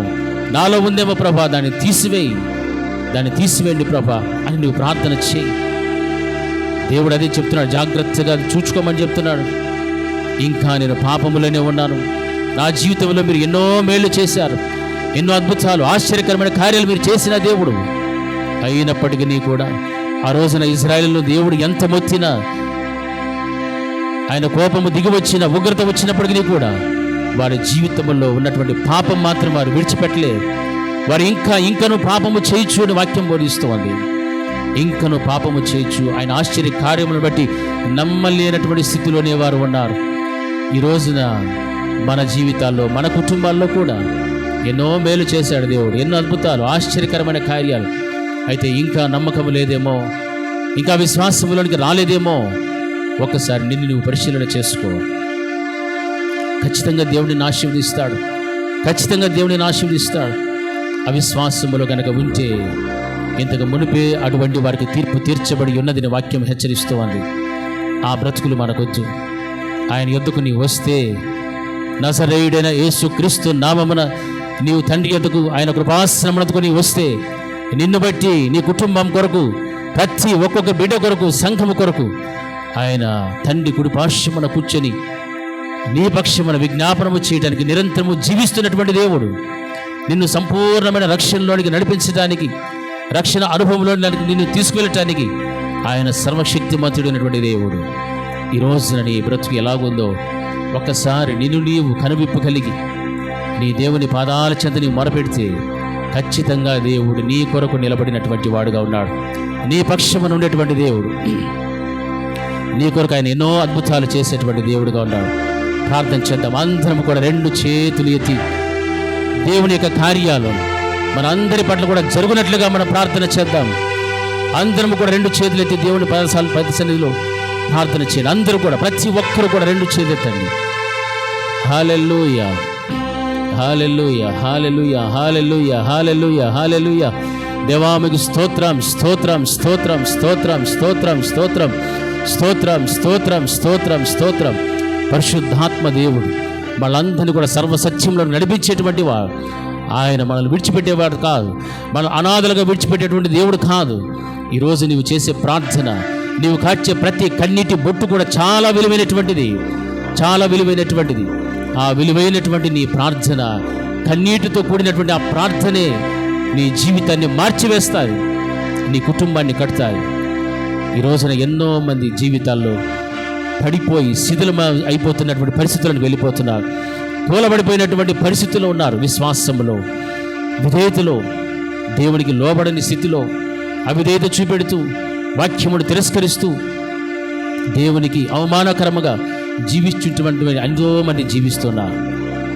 నాలో ఉందేమో ప్రభా, దాన్ని తీసివేయండి ప్రభా అని నువ్వు ప్రార్థన చేయి. దేవుడు అదే చెప్తున్నాడు, జాగ్రత్తగా చూచుకోమని చెప్తున్నాడు. ఇంకా నేను పాపములోనే ఉన్నాను, నా జీవితంలో మీరు ఎన్నో మేళ్లు చేశారు, ఎన్నో అద్భుతాలు, ఆశ్చర్యకరమైన కార్యాలు మీరు చేసిన దేవుడు. అయినప్పటికీ కూడా ఆ రోజున ఇశ్రాయేలులో దేవుడు ఎంత మొత్తినా, ఆయన కోపము దిగివచ్చిన, ఉగ్రత వచ్చినప్పటికీ కూడా వారి జీవితంలో ఉన్నటువంటి పాపం మాత్రం వారు విడిచిపెట్టలేదు. వారు ఇంకను పాపము చేయొచ్చు అని వాక్యం బోధిస్తోంది. ఇంకను పాపము చేయొచ్చు. ఆయన ఆశ్చర్య కార్యములను బట్టి నమ్మలేనటువంటి స్థితిలోనే వారు ఉన్నారు. ఈ రోజున మన జీవితాల్లో, మన కుటుంబాల్లో కూడా ఎన్నో మేలు చేశాడు దేవుడు, ఎన్నో అద్భుతాలు, ఆశ్చర్యకరమైన కార్యాలు. అయితే ఇంకా నమ్మకం లేదేమో, ఇంకా విశ్వాసంలోనికి రాలేదేమో, ఒక్కసారి నిన్ను నువ్వు పరిశీలన చేసుకో. ఖచ్చితంగా దేవుడిని ఆశీర్వదిస్తాడు, ఖచ్చితంగా దేవుడిని ఆశీర్వదిస్తాడు. అవిశ్వాసములో కనుక ఉంటే ఇంతకు మునిపే అటువంటి వారికి తీర్పు తీర్చబడి ఉన్నదని వాక్యం హెచ్చరిస్తూ ఉంది. ఆ బ్రతుకులు మనకొద్దు. ఆయన యొద్దకు నీవు వస్తే, నజరేయుడైన యేసు క్రీస్తు నామమున నీవు తండ్రి యొద్దకు, ఆయన కృపాశ్రమణకు నీవు వస్తే, నిన్ను బట్టి నీ కుటుంబం కొరకు, ప్రతి ఒక్కొక్క బిడ్డ కొరకు, సంఘము కొరకు ఆయన తండ్రి కుడి పార్శ్వమున కూర్చొని నీ పక్షమున విజ్ఞాపనము చేయడానికి నిరంతరము జీవిస్తున్నటువంటి దేవుడు. నిన్ను సంపూర్ణమైన రక్షణలోనికి నడిపించడానికి, రక్షణ అనుభవంలోనికి నిన్ను తీసుకువెళ్ళటానికి ఆయన సర్వశక్తిమంతుడైనటువంటి దేవుడు. ఈ రోజున నీ బ్రతుకు ఎలాగుందో ఒక్కసారి నిన్ను నీవు కనువిప్పు కలిగి నీ దేవుని పాదాల చెంత నీవు మొరపెడితే ఖచ్చితంగా దేవుడు నీ కొరకు నిలబడినటువంటి వాడుగా ఉన్నాడు. నీ పక్షమున ఉండేటువంటి దేవుడు, నీ కొరకు ఆయన ఎన్నో అద్భుతాలు చేసేటువంటి దేవుడుగా ఉన్నాడు. ప్రార్థన చేద్దాం. అందరం కూడా రెండు చేతులు ఎత్తి దేవుని యొక్క కార్యాలు మన అందరి పట్ల కూడా జరుగునట్లుగా మనం ప్రార్థన చేద్దాం. అందరం కూడా రెండు చేతులు ఎత్తి దేవుని పది సన్నిధిలో ప్రార్థన చేయండి. అందరూ కూడా, ప్రతి ఒక్కరు కూడా రెండు చేతులు ఎత్తండి. హల్లెలూయా, హల్లెలూయా, హల్లెలూయా, హల్లెలూయా, హల్లెలూయా, హల్లెలూయా. దేవా మీకు స్తోత్రం, స్తోత్రం, స్తోత్రం, స్తోత్రం, స్తోత్రం, స్తోత్రం, స్తోత్రం, స్తోత్రం, స్తోత్రం, స్తోత్రం. పరిశుద్ధాత్మ దేవుడు వాళ్ళందరినీ కూడా సర్వసత్యంలో నడిపించేటువంటి వాడు. ఆయన మనల్ని విడిచిపెట్టేవాడు కాదు, మనం అనాథలుగా విడిచిపెట్టేటువంటి దేవుడు కాదు. ఈరోజు నీవు చేసే ప్రార్థన, నీవు కాచే ప్రతి కన్నీటి బొట్టు కూడా చాలా విలువైనటువంటిది, చాలా విలువైనటువంటిది. ఆ విలువైనటువంటి నీ ప్రార్థన, కన్నీటితో కూడినటువంటి ఆ ప్రార్థనే నీ జీవితాన్ని మార్చివేస్తాయి, నీ కుటుంబాన్ని కడతాయి. ఈ రోజున ఎంతో మంది జీవితాల్లో పడిపోయి శిథిలం అయిపోతున్నటువంటి పరిస్థితులను వెళ్ళిపోతున్నారు. కూలబడిపోయినటువంటి పరిస్థితుల్లో ఉన్నారు. విశ్వాసంలో, విధేయతలో, దేవునికి లోబడని స్థితిలో అవిధేయత చూపెడుతూ, వాక్యమును తిరస్కరిస్తూ, దేవునికి అవమానకరముగా జీవిస్తున్నటువంటి ఎంతో మంది జీవిస్తున్నారు.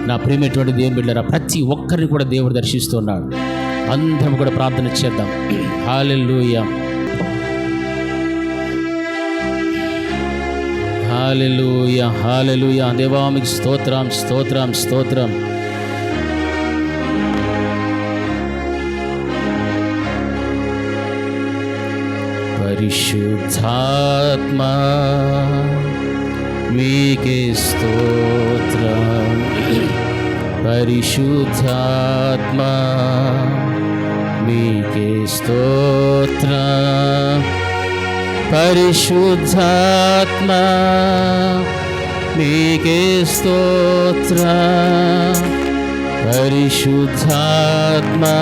నా ప్రియమైనటువంటి దేవుని బిడ్డలారా, ప్రతి ఒక్కరిని కూడా దేవుడు దర్శిస్తున్నాడు. అందరం కూడా ప్రార్థన చేద్దాం. హల్లెలూయా, హల్లెలూయా, హల్లెలూయా. దేవా మీకు స్తోత్రం, స్తోత్రం, స్తోత్రం. పరిశుద్ధాత్మా మీకే స్తోత్రం, పరిశుద్ధాత్మా మీకే స్తోత్రం, పరిశుద్ధాత్మా మీకే స్తోత్రం, పరిశుద్ధాత్మా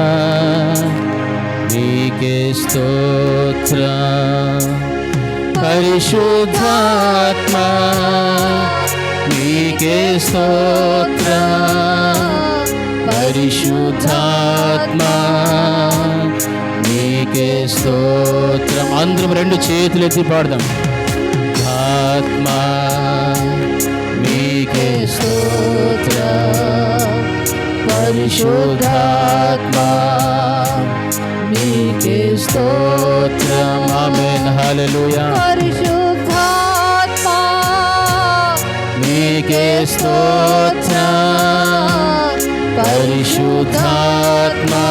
మీకే స్తోత్రం, పరిశుద్ధాత్మా మీకే స్తోత్రం, పరిశుద్ధాత్మా మీకే స్తోత్రం. అందరం రెండు చేతులు ఎత్తి పాడదాం. ఆత్మా మీకే స్తోత్రం, పరిశుద్ధాత్మా మీకే స్తోత్రం. ఆమేన్, హల్లెలూయా. పరిశుద్ధాత్మా మీకే స్తోత్రం, పరిశుద్ధాత్మా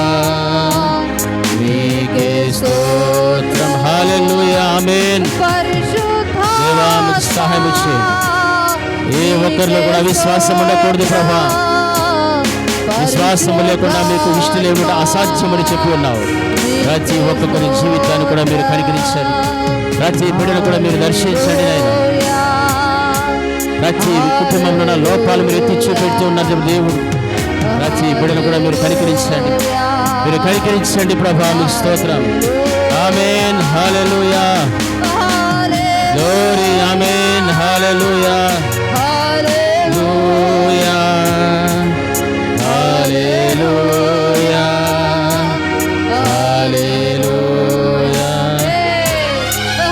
మీకే స్తోత్రం. హల్లెలూయా, ఆమేన్. దేవా మీకు సహాయం చేయండి. ఏ ఒక్కరిలో కూడా విశ్వాసం ఉండకూడదు ప్రభా. విశ్వాసం లేకుండా మీకు ఇష్టం లేకుండా అసాధ్యమని చెప్పి ఉన్నావు. ప్రతి ఒక్కొక్కరి జీవితాన్ని కూడా మీరు కనికరించండి, ప్రతి బిడ్డను కూడా మీరు దర్శించండి నాయన. ప్రతి కుటుంబంలో ఉన్న లోపాలు మీరు ఎత్తి చూపెడుతూ ఉన్నారు దేవుడు. ప్రతి బిడ్డను కూడా మీరు కనికరించండి, మీరు కనికరించండి ప్రభా. మీకు స్తోత్రం. ఆమేన్, హల్లెలూయా, గ్లోరీ, ఆమేన్, హల్లెలూయా, హల్లెలూయా, హల్లెలూయా, హల్లెలూయా,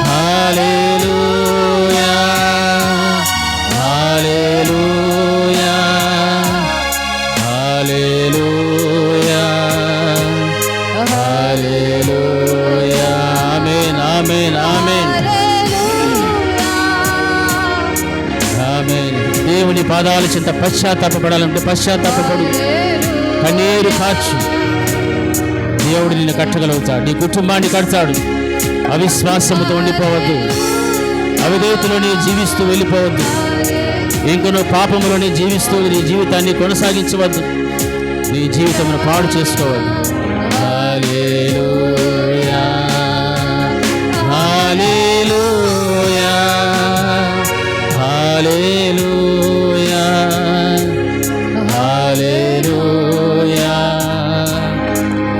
హల్లెలూయా, హల్లెలూయా, హల్లెలూయా, హల్లెలూయా. ఆమేన్, ఆమేన్, ఆమేన్, ఆమేన్. దేవుని పాదాల చింత పశ్చాత్తాపడాలంటే పశ్చాత్తాపడు, కన్నీరు కార్చు. దేవుడు నిన్ను కట్టగలుగుతాడు, నీ కుటుంబాన్ని కడతాడు. అవిశ్వాసముతో ఉండిపోవద్దు, అవిధేయతలోనే జీవిస్తూ వెళ్ళిపోవద్దు, ఇంకనో పాపములోనే జీవిస్తూ నీ జీవితాన్ని కొనసాగించవద్దు, నీ జీవితమును పాడు చేసుకోవద్దు. హల్లెలూయా, హల్లెలూయా, హల్లెలూయా, హల్లెలూయా,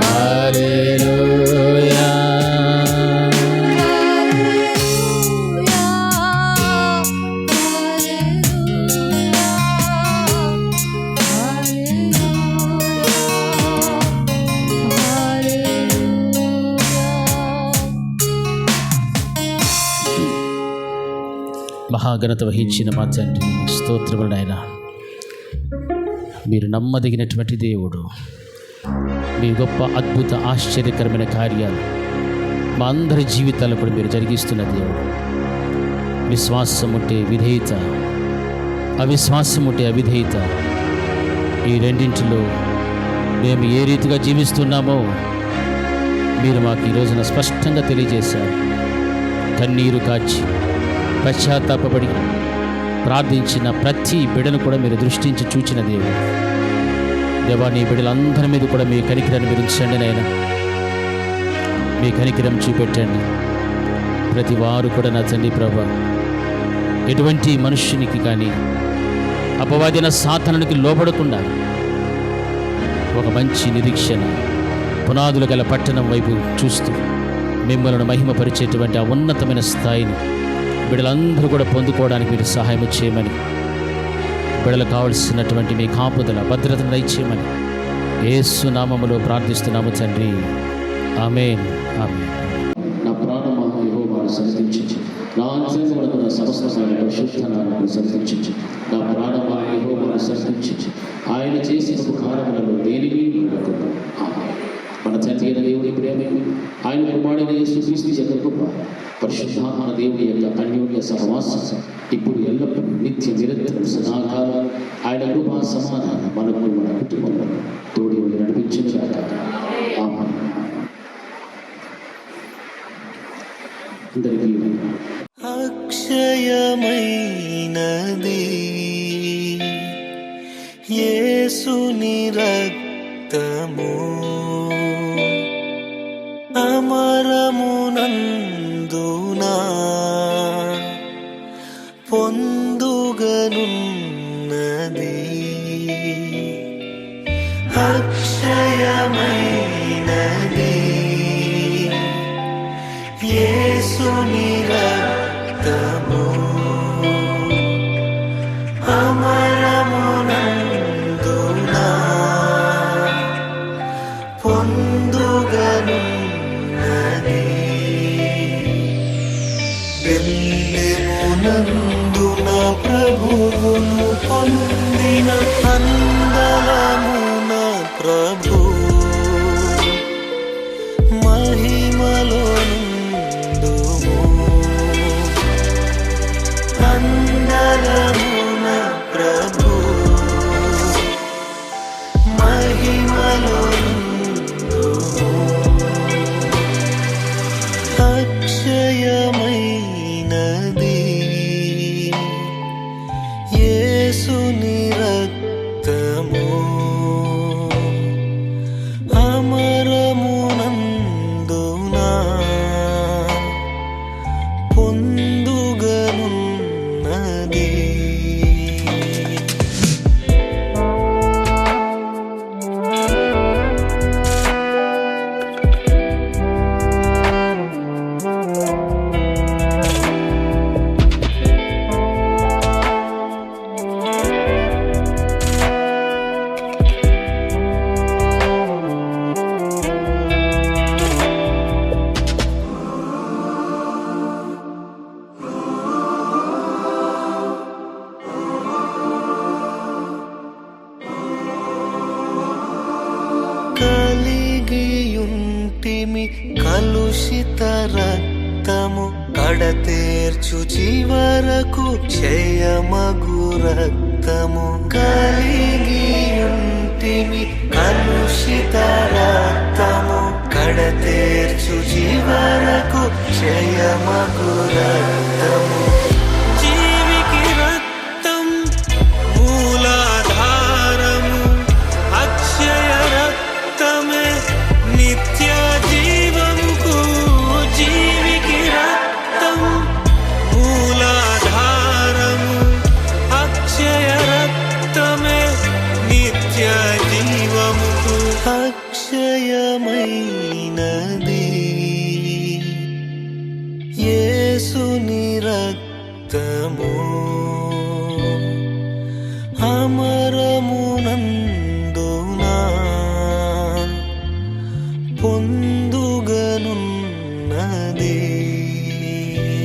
హల్లెలూయా. మహాఘనత వహించిన మా తండ్రి, స్తోత్రములు నాయనా. మీరు నమ్మదగినటువంటి దేవుడు. మీ గొప్ప అద్భుత ఆశ్చర్యకరమైన కార్యాలు మా అందరి జీవితాల్లో కూడా మీరు జరిగిస్తున్న దేవుడు. విశ్వాసం ఉంటే విధేయత, అవిశ్వాసం ఉంటే అవిధేయత, ఈ రెండింటిలో మేము ఏ రీతిగా జీవిస్తున్నామో మీరు మాకు ఈ రోజున స్పష్టంగా తెలియజేశారు. కన్నీరు కాచి పశ్చాత్తాపడి ప్రార్థించిన ప్రతి బిడ్డను కూడా మీరు దృష్టించి చూచిన దేవుడు. దేవా, నీ బిడ్డలందరి మీద కూడా మీ కనికిరాన్ని మీరు ఉంచండి నాయనా. మీ కనికిరం చూపెట్టండి. ప్రతి వారు కూడా నా తండ్రి ప్రభా, ఎటువంటి మనుష్యునికి కానీ అపవాదిన సాతానునికి లోబడకుండా ఒక మంచి నిరీక్షణ, పునాదులు గల పట్టణం వైపు చూస్తూ మిమ్మల్ని మహిమపరిచేటువంటి ఆ ఉన్నతమైన స్థాయిని బిడ్డలందరూ కూడా పొందుకోవడానికి మీరు సహాయం చేయమని, బిడ్డలకు కావలసినటువంటి మీ కాపుదల భద్రతను దయచేయమని యేసు నామములో ప్రార్థిస్తున్నాము తండ్రి. ఆమేన్. ఆమేన్. నా ప్రాణమా యెహోవాను సంతుతించు, నా అంతరంగమున నా సమస్తమైన పరిశుద్ధ నామమును సంతుతించు. నా ప్రాణమా యెహోవాను సంతుతించు, ఆయన చేసిన ఉపకారములలో దేనిని విడవకుము. ఆమేన్. మన తండ్రి అయిన దేవుని ప్రేమ, ఆయన కుమారుడైన యేసుక్రీస్తు యొక్క కృప, పరిశుద్ధాత్మ దేవుని యొక్క అన్యోన్య సహవాసం ఇప్పుడు ఎల్లప్పుడూ నిత్య నిరంతరం సదాకాలం ఆయన కృపా సమాధానం మనకు మన కుటుంబంలో తోడి నడిపించుగాక. ఆమేన్. అందరికీ అక్షయమైనది యేసుని రక్తము, అమరమునందునా పొందుగనున్నది. అక్షయమైనది యేసుని రక్తము, అమరమునందునా పొందుగనున్నది. బెల్లెమునందున ప్రభువును పొందిన అందలమున ప్రభు మహిమలో నుండుము. అందలమున ప్రభు మహిమలో నుండుము. అక్షయమైనది యేసుని రక్తము, అమరమునందునా పొందుగనున్నది. కలిగియుంటిమి కలుషిత రక్తము, కడతేర్చు చివరకు క్షయమగు రక్తము. కలిగియుంటిమి కలుషిత రక్తము, కడతేర్చు చివరకు క్షయమగు రక్తము. జీవికి రక్తం మూలాధారము, అక్షయ రక్తమే నిత్య జీవముకు. జీవికి రక్తం మూలాధారము, అక్షయ రక్తమే నిత్య జీవముకు. అక్షయమైనది యేసుని రక్తము, అమరమునందునా పొందుగనున్నది.